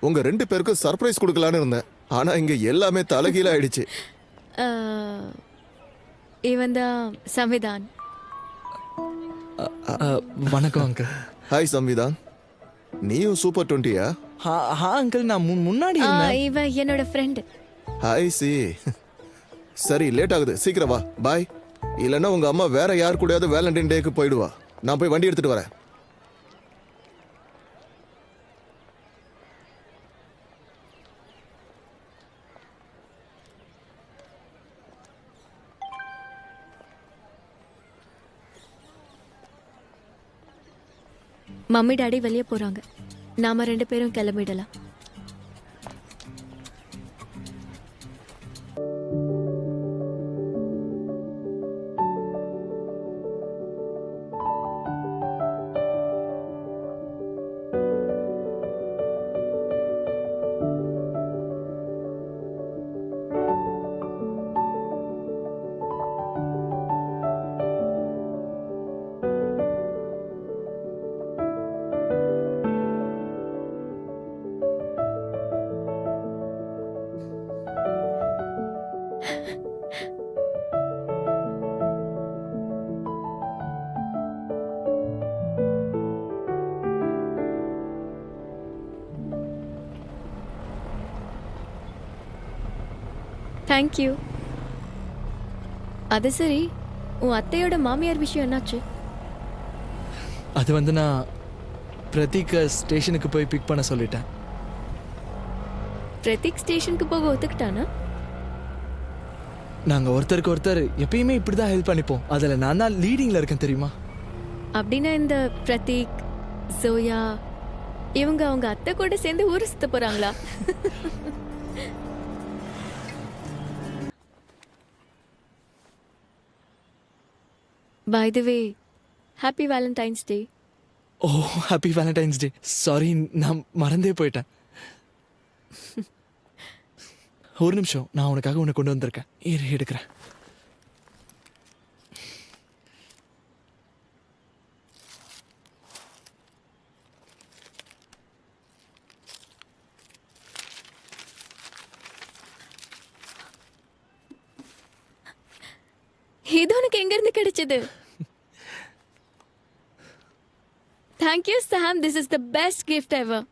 உங்க 2 பேருக்கும் சர்ப்ரைஸ் கொடுக்கலான்னு இருந்தேன். ஆனா இங்க எல்லாமே தலைகீழ ஆயிடுச்சு. இவன் தான் சம்விதான். வணக்கம் அங்கிள். ஹாய் சம்விதான், நீயும் சூப்பர் 20யா? ஹா அங்கிள், நான் முன்னாடி இருந்தேன். இவன் என்னோட ஃப்ரெண்ட். Hi C. சரி, லேட் ஆகுது, சீக்கிரம் வா. பாய். இல்லைன்னா உங்க அம்மா வேற யார் கூடயாவது வேலண்டைன் டேக்கு போயிடுவா. நான் போய் வண்டி எடுத்துட்டு வரேன். மம்மி டாடி வெளியே போறாங்க, நாம 2 பேரும் கிளம்பிடலாம். தேங்க்யூ. அது சரி, உன் அத்தையோட மாமியார் விஷயம் என்னாச்சு? அது வந்து நான் பிரதீக்க ஸ்டேஷனுக்கு போய் பிக் பண்ண சொல்லிட்டேன். பிரதீக் ஸ்டேஷனுக்கு போக ஒத்துக்கிட்டானா? நாங்கள் ஒருத்தருக்கு ஒருத்தர் எப்பயுமே இப்படி தான் ஹெல்ப் பண்ணிப்போம். அதில் நான் தான் லீடிங்கில் இருக்கேன் தெரியுமா? அப்படின்னா இந்த பிரதீக், ஜோயா இவங்க அவங்க அத்தை கூட சேர்ந்து ஊர் சுத்த போறாங்களா? By the way, happy Valentine's Day. Oh, happy Valentine's Day. Sorry, நான் மறந்தே போயிட்டேன். ஒரு நிமிஷம், நான் உனக்காக உன்னை கொண்டு வந்திருக்கேன். இரு, எடுக்கிறேன். இது உனக்கு எங்க இருந்து கிடைச்சது? Thank you Sam, this is the best gift ever.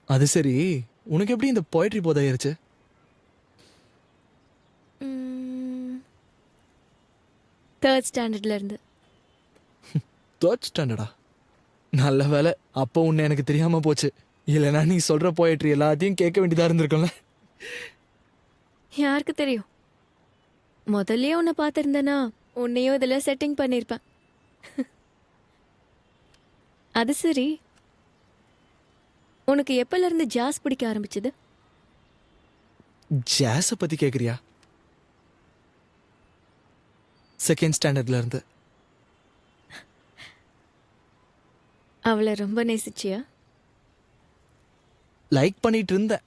அது சரி, உனக்கு எப்படி இந்த போய்ட்ரி போதாயிருச்சு? தேர்ட் ஸ்டாண்டர்ட்ல இருந்து. தேர்ட் ஸ்டாண்டர்டா? நல்ல வேலை, அப்போ உன்னை எனக்கு தெரியாம போச்சு. இல்லைனா நீ சொல்ற போயட்ரி எல்லாத்தையும் கேட்க வேண்டியதா இருந்திருக்கும்ல. யாருக்கு தெரியும், முதல்லயே உன்னை பார்த்துருந்தேனா உன்னையும் இதில் செட்டிங் பண்ணியிருப்பேன். அது சரி, உனக்கு எப்பல இருந்து ஜாஸ் பிடிக்க ஆரம்பிச்சது? ஜாஸை பத்தி கேட்குறியா? செகண்ட் ஸ்டாண்டர்ட்ல இருந்து. அவளை ரொம்ப நேசிச்சியா? லைக் பண்ணிட்டு இருந்தேன்.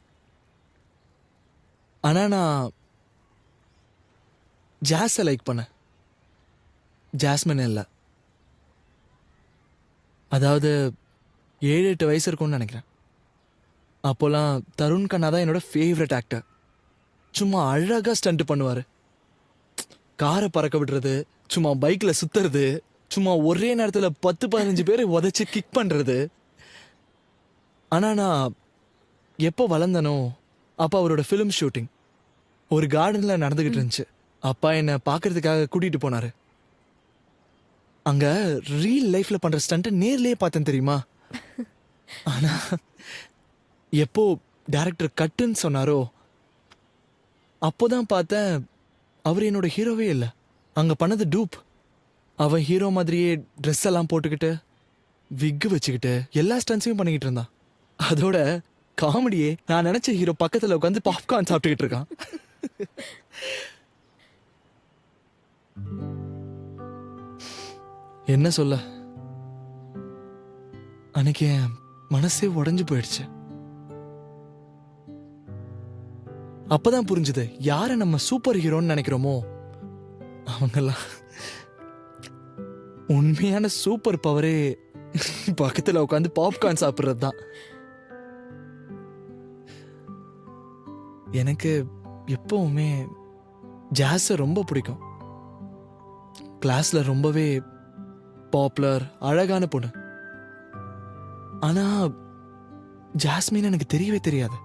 ஆனா நான் ஜாஸை லைக் பண்ணேன், ஜாஸ்மின் இல்லை. அதாவது 7-8 வயசு இருக்கும்னு நினைக்கிறேன். அப்போல்லாம் தருண் கண்ணா தான் என்னோட ஃபேவரட் ஆக்டர். சும்மா அழகா ஸ்டண்ட் பண்ணுவார். காரை பறக்க விடுறது, சும்மா பைக்கில் சுத்துறது, சும்மா ஒரே நேரத்தில் 10-15 பேரை உதைச்சு கிக் பண்ணுறது. ஆனால் நான் எப்போ வளர்ந்தனோ அப்போ அவரோட ஃபிலிம் ஷூட்டிங் ஒரு கார்டனில் நடந்துக்கிட்டு இருந்துச்சு. அப்பா என்னை பார்க்கறதுக்காக கூட்டிகிட்டு போனார். அங்கே ரியல் லைஃப்பில் பண்ணுற ஸ்டண்ட்டை நேர்லேயே பார்த்தேன் தெரியுமா? ஆனால் எப்போ டைரக்டர் கட்டுன்னு சொன்னாரோ அப்போதான் பார்த்தேன் அவர் என்னோட ஹீரோவே இல்லை. அங்கே பண்ணது டூப். அவன் ஹீரோ மாதிரியே ட்ரெஸ் எல்லாம் போட்டுக்கிட்டு விக்கு வச்சுக்கிட்டு எல்லா ஸ்டன்ஸையும் பண்ணிக்கிட்டு இருந்தான். அதோட காமெடியே, நான் நினைச்ச ஹீரோ பக்கத்தில் உட்காந்து பாப்கார்ன் சாப்பிட்டுக்கிட்டு இருக்கான். என்ன சொல்ல, அன்னைக்கு என் மனசே உடைஞ்சு போயிடுச்சு. அப்பதான் புரிஞ்சுது, யாரை நம்ம சூப்பர் ஹீரோன்னு நினைக்கிறோமோ அவங்கெல்லாம் உண்மையான சூப்பர் பவரே பக்கத்துல உட்காந்து பாப்கார்ன் சாப்பிட்றது தான். எனக்கு எப்பவுமே ஜாஸை ரொம்ப பிடிக்கும். கிளாஸ்ல ரொம்பவே பாப்புலர், அழகான பொண்ணு. ஆனா ஜாஸ்மின் எனக்கு தெரியவே தெரியாது.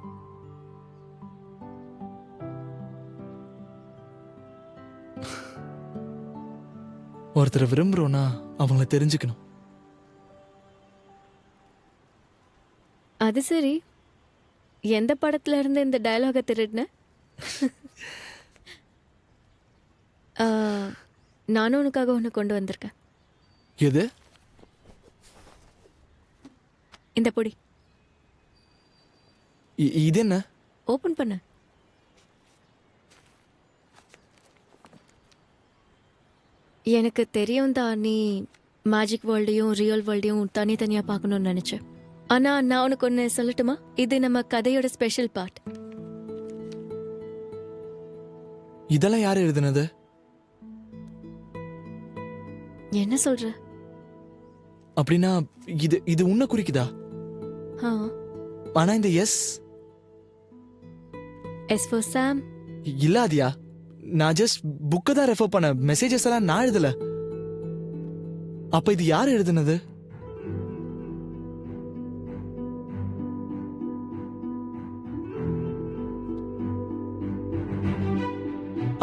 ஒருத்தரை விரும்புறோம்னா அவங்கள தெரிஞ்சுக்கணும். அது சரி, எந்த படத்துல இருந்து இந்த டயலாக திருடின? நானும் உனக்காக ஒன்று கொண்டு வந்திருக்கேன். எது? இந்த பொடி. இது என்ன? ஓபன் பண்ண. எனக்கு தெரியும் தான் நீ மேஜிக் வேர்ல்டையும் ரியல் வேர்ல்டையும் தனித்தனியாக பார்க்கணும்னு நினச்சேன். ஆனால் நான் உனக்கு ஒன்று சொல்லட்டுமா? இது நம்ம கதையோட ஸ்பெஷல் பார்ட். இதெல்லாம் யார் எழுதுனது? என்ன சொல்ற? அப்படின்னா இது இது உன்னை குறிக்குதா? ஆனா இந்த எஸ் ஃபார் சாம் இல்லாதியா? நான் ஜஸ்ட் புக்கை தான் ரெஃபர் பண்ண, மெசேஜஸ் எல்லாம் நான் எழுதல. அப்ப இது யார் எழுதுனது?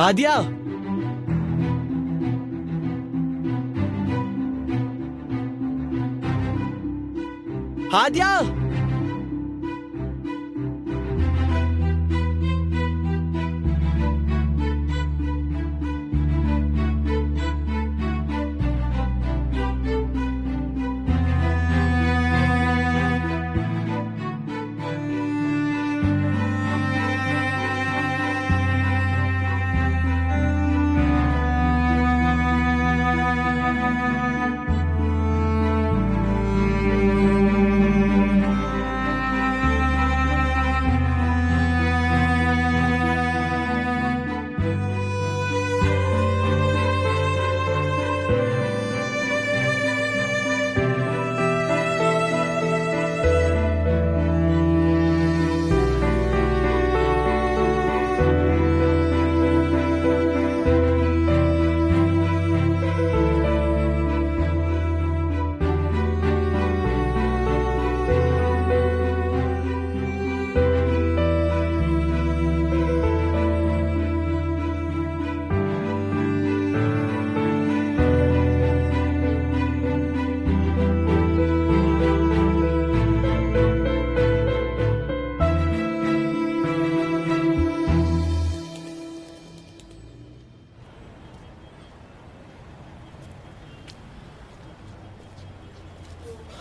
Adhya Adhya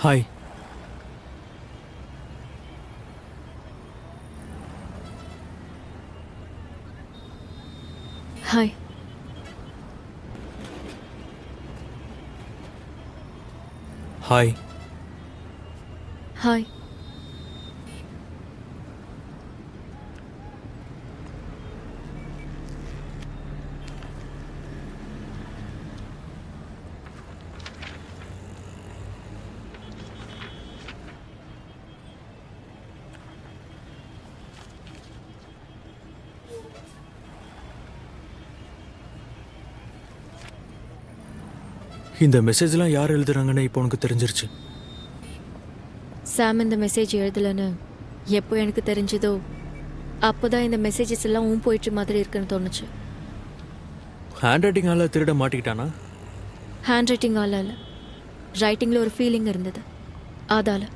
hi. Hi. Hi. Hi. இந்த மெசேஜ்லாம் யார் எழுதுறாங்கன்னு இப்போ உனக்கு தெரிஞ்சிருச்சு. சாம் இந்த மெசேஜ் எழுதலைன்னு எப்போ எனக்கு தெரிஞ்சதோ அப்போதான் இந்த மெசேஜஸ் எல்லாம் போயிட்டு மாதிரி இருக்குன்னு தோணுச்சு. ஹேண்ட் ரைட்டிங்கால திருட மாட்டிக்கிட்டானா? ஹேண்ட் ரைட்டிங்கால இல்லை, ரைட்டிங்கில் ஒரு ஃபீலிங் இருந்தது அதால.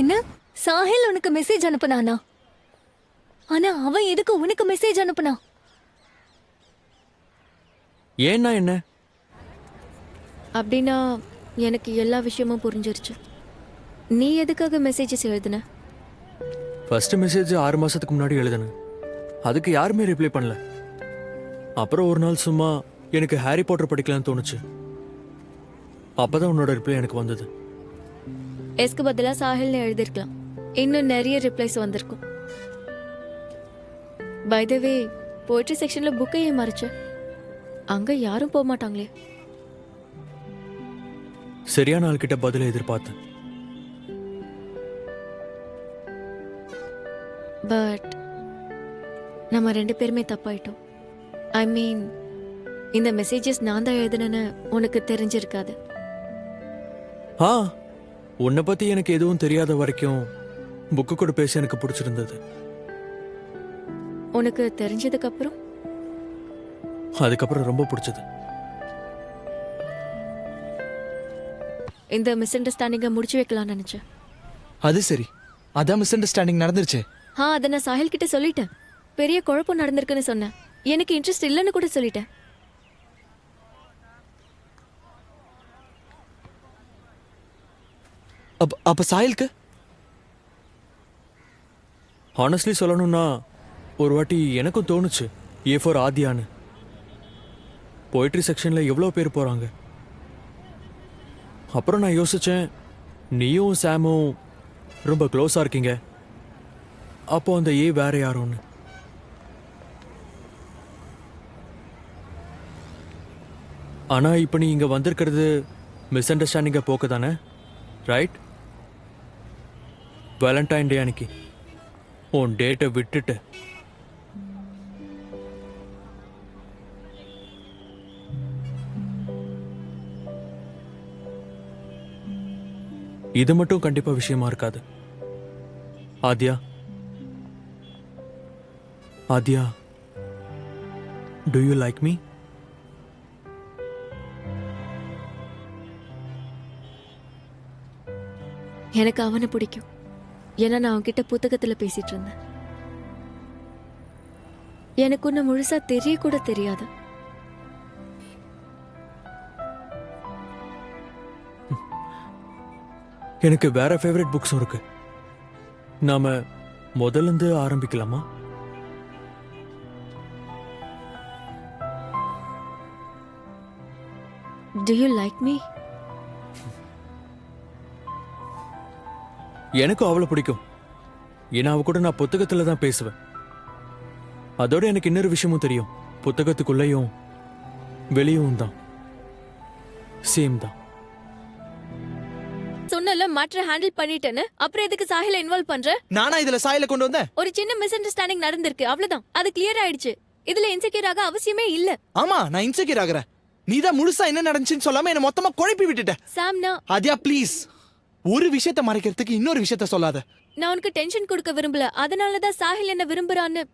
என்ன சாஹில் உனக்கு மெசேஜ் அனுப்புனானா? ஆனா அவன் எதுக்கு உனக்கு மெசேஜ் அனுப்புனா? ஏன்னா என்ன? அப்படின்னா எனக்கு எல்லா விஷயமும் புரிஞ்சிருச்சு. நீ எதுக்காக மெசேஜஸ் எழுதுன? ஃபர்ஸ்ட் மெசேஜ் 6 மாசத்துக்கு முன்னாடி எழுதுனேன். அதுக்கு யாருமே ரிப்ளை பண்ணல. அப்புறம் ஒரு நாள் சும்மா எனக்கு ஹாரி பாட்டர் படிக்கலாம்னு தோணுச்சு. அப்பதான் உன்னோட ரிப்ளை எனக்கு வந்தது. எஸ்க்கு பதிலா சாஹில்னு எழுதிருக்கலாம், இன்னும் நிறைய ரிப்ளைஸ் வந்திருக்கும். பை த வே, போய்ட்ரி செக்ஷன்ல புக்கை ஏன் மறைச்ச? அங்க யாரும் போக மாட்டாங்களே. சரியான ஆள்கிட்ட பதில எதிர்பார்த்தேன். பட் நம்ம 2 பேருமே தப்பாயிட்டோம். ஐ மீன், இந்த மெசேஜஸ் நான் தான் எழுதுனேன்னு உனக்கு தெரிஞ்சிருக்காது. ஆ, உன்னை பத்தி எனக்கு எதுவும் தெரியாத வரைக்கும் புக்கு கூட பேச எனக்கு பிடிச்சிருந்தது. உனக்கு தெரிஞ்சதுக்கு அப்புறம் அதுக்கப்புறம் ரொம்ப பிடிச்சது. இந்த மிஸ் அண்டர்ஸ்டாண்டிங்கை முடிச்சு வைக்கலாம்னு நினைச்சேன். அது சரி, அதான் மிஸ் அண்டர்ஸ்டாண்டிங் நடந்துருச்சு. அதை நான் சாஹில் கிட்ட சொல்லிட்டேன். பெரிய குழப்பம் நடந்திருக்குன்னு சொன்னேன். எனக்கு இன்ட்ரெஸ்ட் இல்லைன்னு கூட சொல்லிட்டேன். அப்ப சாஹிலுக்கு ஹானஸ்ட்லி சொல்லணும்னா ஒரு வாட்டி எனக்கும் தோணுச்சு A4 ஆதியான்னு. போய்ட்ரி செக்ஷன்ல எவ்வளோ பேர் போறாங்க. அப்புறம் நான் யோசிச்சேன், நீயும் சாமும் ரொம்ப க்ளோஸா இருக்கீங்க, அப்போ அந்த ஏ வேற யாரோன்னு. ஆனா இப்போ நீ இங்க வந்திருக்கிறது மிஸ் அண்டர்ஸ்டாண்டிங்கை போக்க தானே, ரைட்? வேலண்டைன் டே அன்னைக்கு உன் டேட்டை விட்டுட்டு இது மட்டும் கண்டிப்பா விஷயமா இருக்காது. Adhya, Adhya, to you like me? எனக்கு அவனை பிடிக்கும். ஏன்னா நான் அவன்கிட்ட புத்தகத்துல பேசிட்டு இருந்தேன். எனக்கு ஒன்னு முழுசா தெரிய கூட தெரியாது. எனக்கு வேற ஃபேவரட் புக்ஸும் இருக்கு. நாம முதல்ல இருந்து ஆரம்பிக்கலாமா? Do you like me? எனக்கும் அவளை பிடிக்கும். ஏன்னா அவ கூட நான் புத்தகத்துல தான் பேசுவேன். அதோட எனக்கு இன்னொரு விஷயமும் தெரியும். புத்தகத்துக்குள்ளேயும் வெளியும் தான் சேம் தான். சொன்னல மேட்டரை ஹேண்டில் பண்ணிட்டேன்னு அப்புறம் எதுக்கு சாஹில இன்வால்வ் பண்ற? நானா இதுல சாயில கொண்டு வந்தேன்? ஒரு சின்ன மிஸ் அண்டர்ஸ்டாண்டிங் நடந்திருக்கு, அவ்வளவுதான். அது கிளியர் ஆயிடுச்சு. இதுல இன்செக்யூர் ஆக அவசியமே இல்ல. ஆமா, நான் இன்செக்யூர் ஆகுறேன். நீதான் முழுசா என்ன நடந்துச்சுன்னு சொல்லாம என்ன மொத்தமா குழப்பி விட்டுட்ட. சாம்னா, ஆத்யா ப்ளீஸ், ஒரு விஷயத்தை மறைக்கிறதுக்கு இன்னொரு விஷயத்த சொல்லாத. நான் உனக்கு டென்ஷன் கொடுக்க விரும்பல. அதனாலதான் சாஹில் என்ன விரும்புறான்னு.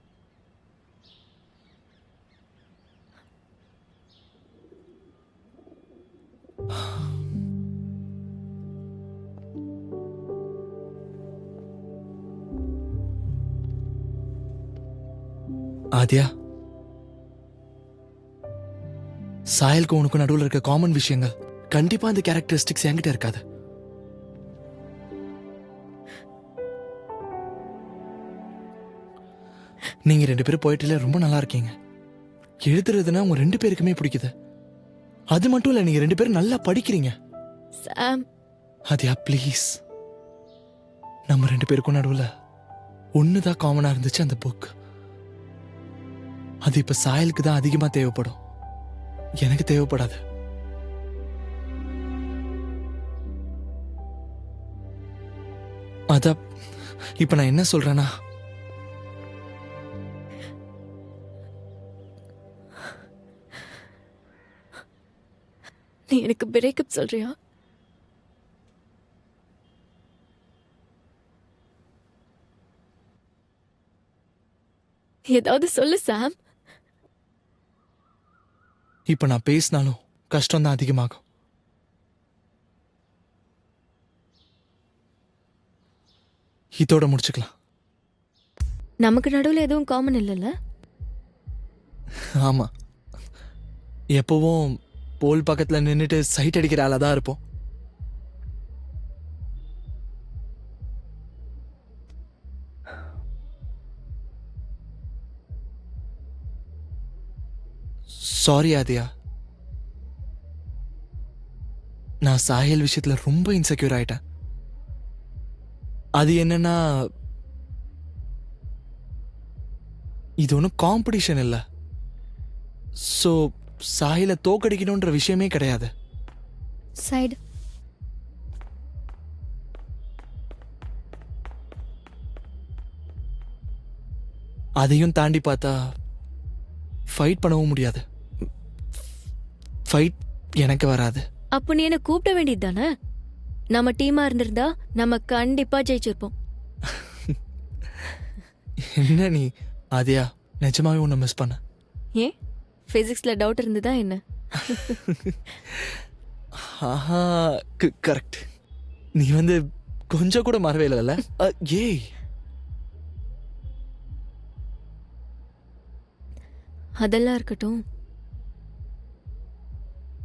ஆத்யா, சாயலுக்கு உனக்கு நடுவில் இருக்க காமன் விஷயங்கள் கண்டிப்பா அந்த கேரக்டரிஸ்டிக்ஸ் என்கிட்ட இருக்காது. நீங்க ரெண்டு பேரும் போயிட்டுல ரொம்ப நல்லா இருக்கீங்க. எழுதுறதுன்னா உங்க ரெண்டு பேருக்குமே பிடிக்குது. அது மட்டும் இல்ல, நீங்க ரெண்டு பேரும் நல்லா படிக்கிறீங்க. சாம், ஆத்யா ப்ளீஸ், நம்ம ரெண்டு பேருக்கும் நடுவில் ஒண்ணுதான் காமனா இருந்துச்சு, அந்த புக். அது இப்ப சாயலுக்கு தான் அதிகமா தேவைப்படும், எனக்கு தேவைப்படாது. அத இப்ப நான் என்ன சொல்றேன்னா, நீ எனக்கு பிரேக்கப் சொல்றியா? ஏதாவது சொல்லு சாம். இப்ப நான் பேசினாலும் கஷ்டம் தான் அதிகமாகும். இதோட முடிச்சுக்கலாம். நமக்கு நடுவில் எதுவும் காமன் இல்லைல்ல? ஆமா, எப்பவும் போல் பக்கத்துல நின்னுட்டு சைட் அடிக்கிற ஆளா தான் இருப்போம். சாரி ஆதியா, நான் சாஹில் விஷயத்துல ரொம்ப இன்செக்யூர் ஆயிட்டேன். அது என்னன்னா, இது ஒன்றும் காம்படிஷன் இல்லை. ஸோ சாஹில தோக்கடிக்கணுன்ற விஷயமே கிடையாது. சைடு அதையும் தாண்டி பார்த்தா ஃபைட் பண்ணவும் முடியாது. ஃபைட் எனக்கு வராது. அப்ப நீ என்ன கூப்பிட வேண்டியது தானே? நம்ம டீமா இருந்திருந்தா நம்ம கண்டிப்பா ஜெயிச்சிருப்போம். என்ன நீ ஆதியா, நிஜமாவே உன்னை மிஸ் பண்ண. ஏன், பிசிக்ஸ்ல டவுட் இருந்ததா என்ன? ஆஹா, கரெக்ட். நீ வந்து கொஞ்சம் கூட மறவே இல்லைல்ல? ஏய், அதெல்லாம் இருக்கட்டும்.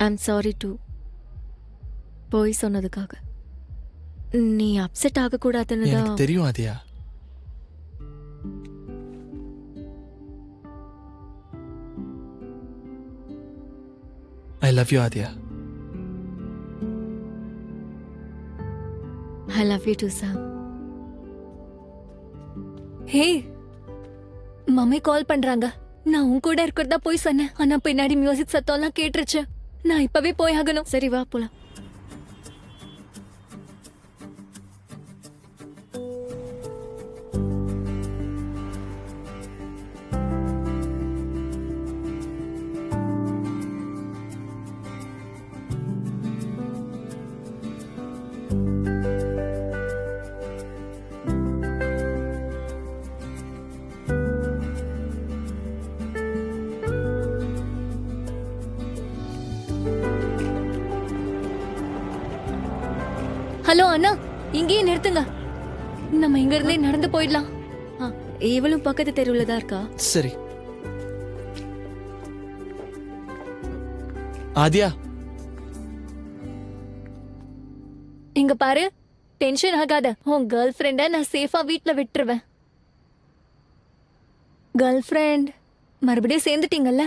ஐம் சாரி டு போய் சொன்னதுக்காக. நீ அப்செட் ஆகக்கூடாதுன்னு எனக்கு தான். தெரியும் Aadhya. I love you Aadhya. I love you too, Sam. Hey, mummy call பண்றாங்க. நான் உன் கூட இருக்கிறதா போய் சொன்னேன். ஆனா பின்னாடி மியூசிக் சத்தம்லாம் கேட்டுருச்சு. நான் இப்பவே போய் ஆகணும். சரி வா போலாம். ஹலோ அண்ணா, இங்கேயே நிறுத்துங்க. நம்ம இங்க இருந்தே நடந்து போயிடலாம். இவளும் பக்கத்து தெருவுல தான் இருக்கா. சரி. ஆதியா, இங்க பாரு, டென்ஷன் ஆகாத. உன் கேர்ள் ஃப்ரெண்ட நான் சேஃபா வீட்ல விட்டுருவேன். கேர்ள் ஃப்ரெண்ட் மறுபடியும் சேர்ந்துட்டீங்கல்ல?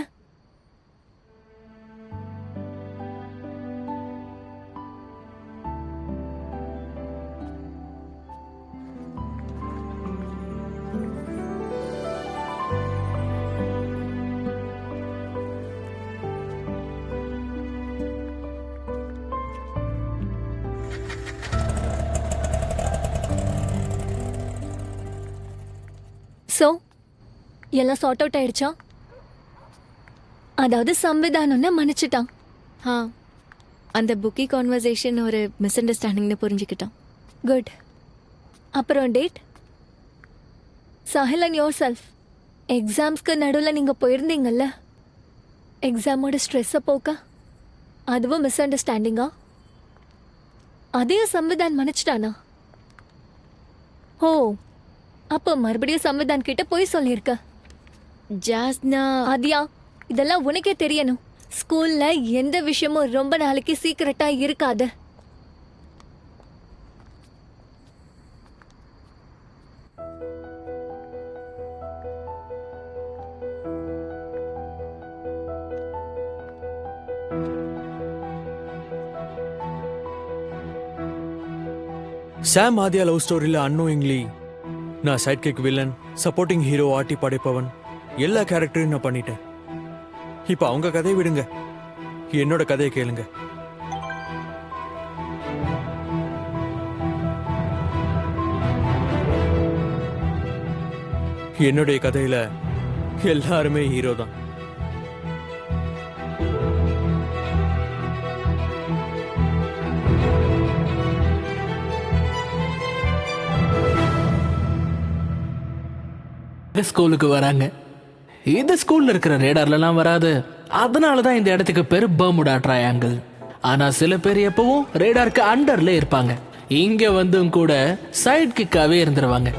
சோ எல்லாம் சார்ட் அவுட் ஆயிடுச்சா? அதாவது சம்விதானம்னு மன்னிச்சிட்டான். அந்த புக்கி கான்வர்சேஷன் ஒரு மிஸ் அண்டர்ஸ்டாண்டிங்னு புரிஞ்சுக்கிட்டான். குட். அப்புறம் date? Sahil and yourself, எக்ஸாம்ஸ்க்கு நடுவில் நீங்கள் போயிருந்தீங்கல்ல, எக்ஸாமோட ஸ்ட்ரெஸ்ஸை போக்க அதுவும் மிஸ் அண்டர்ஸ்டாண்டிங்கா? அதையும் சம்விதான் மன்னிச்சிட்டானா? ஓ, அப்போ மறுபடியும் சம்விதான் கிட்ட போய் சொல்லியிருக்க. ஜாஸ்னா, ஆதியா, இதெல்லாம் உனக்கே தெரியணும். ஸ்கூல்ல எந்த விஷயமும் ரொம்ப நாளைக்கு சீக்கிரட்டா இருக்காது. சாம் ஆதியா லவ் ஸ்டோரியில் அன்னோயிங்லி நான் sidekick villain, supporting hero, ஆட்டி படைப்பவன் எல்லா கேரக்டரையும் நான் பண்ணிட்டேன். இப்போ அவங்க கதையை விடுங்க, என்னோட கதையை கேளுங்க. என்னுடைய கதையில எல்லாருமே ஹீரோ தான். ஸ்கூலுக்கு வராங்க. இந்த ஸ்கூல்ல இருக்கிற ரேடார்லாம் வராது. அதனால தான் இந்த இடத்துக்கு பேரு பர்முடா ட்ரையாங்கிள். ஆனா சில பேர் எப்பவும் ரேடாருக்கு அண்டர்ல இருப்பாங்க. இங்க வந்தும் கூட சைட் கிக்காவே இருந்துருவாங்க.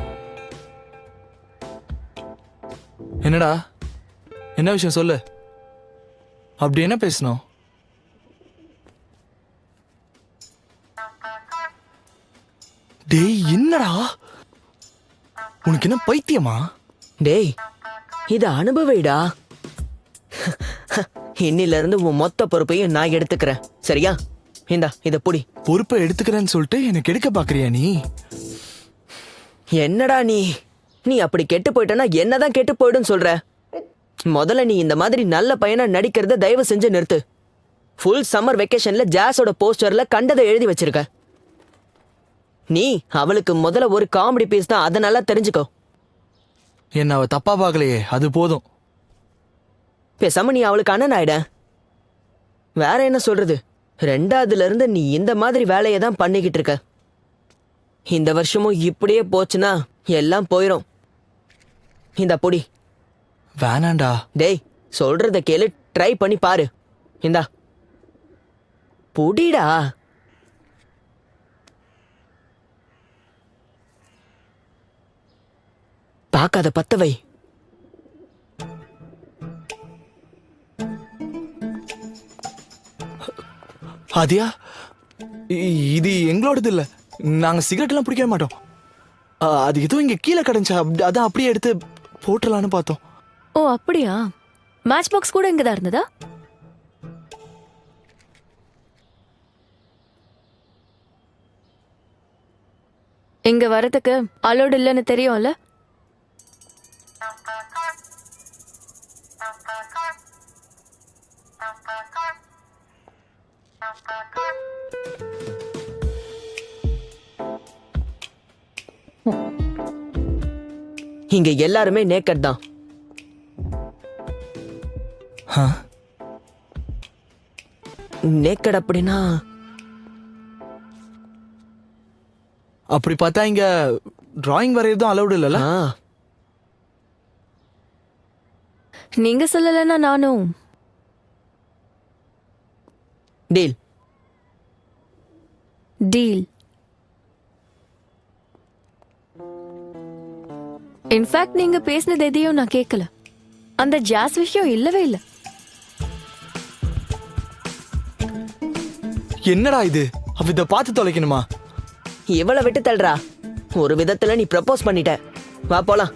என்னடா, என்ன விஷயம் சொல்லு. அப்படி என்ன பேசணும்? டேய், என்னடா உனக்கு என்ன பைத்தியமா? டேய், இது அனுபவிடா. இன்னில இருந்து உன் மொத்த பொறுப்பையும் நான் எடுத்துக்கிறேன், சரியா? இந்தா இத புடி. பொறுப்பை எடுத்துக்கிறேன்னு சொல்லிட்டு எனக்கு எடுக்க பாக்குறியா நீ? என்னடா நீ அப்படி கெட்டு போயிட்டனா என்னதான் கெட்டு போயிடும் சொல்ற? முதல்ல நீ இந்த மாதிரி நல்ல பையனா நடிக்கிறத தயவு செஞ்சு நிறுத்து. ஃபுல் சம்மர் வெக்கேஷன்ல ஜாஸோட போஸ்டர்ல கண்டதை எழுதி வச்சிருக்க. நீ அவளுக்கு முதல்ல ஒரு காமெடி பீஸ் தான், அதை நல்லா தெரிஞ்சுக்கோ. என்ன அவ தப்பா பார்க்கலையே, அது போதும். பேசாம நீ அவளுக்கு அண்ணன் ஆயிட. வேற என்ன சொல்றது? 2வதுல இருந்து நீ இந்த மாதிரி வேலையை தான் பண்ணிக்கிட்டு இருக்க. இந்த வருஷமும் இப்படியே போச்சுன்னா எல்லாம் போயிரும். இந்த பொடி. வேணாண்டா. டேய், சொல்றத கேளு, ட்ரை பண்ணி பாரு. இந்தா புடிடா. பார்க்காத பத்த வை. ஆதியா, இது எங்களோடது இல்ல. நாங்க சிகரெட் எல்லாம் பிடிக்கவே மாட்டோம். அது ஏதோ இங்க கீழே கிடந்துச்சா, அதான் அப்படியே எடுத்து போட்டுடலான்னு பார்த்தோம். ஓ அப்படியா? மேட்ச் பாக்ஸ் கூட இங்கதான் இருந்ததா? இங்க வரதுக்கு அலோடு இல்லைன்னு தெரியும்ல? இங்க எல்லாருமே நேக்கட் தான். நேக்கட் அப்படின்னா? அப்படி பார்த்தா இங்க டிராயிங் வரையறதும் அலௌடு இல்லல? நீங்க சொல்லலன்னா நானும். டீல். டீல். இன்ஃபேக்ட் நீங்க பேசினது எதையும் நான் கேட்கல. அந்த ஜாஸ் விஷயம் இல்லவே இல்ல. என்னடா இது? அவ இதை பார்த்து தொலைக்கணுமா? இவளை விட்டு தள்ளுறா. ஒரு விதத்துல நீ ப்ரப்போஸ் பண்ணிட்ட. வா போலாம்.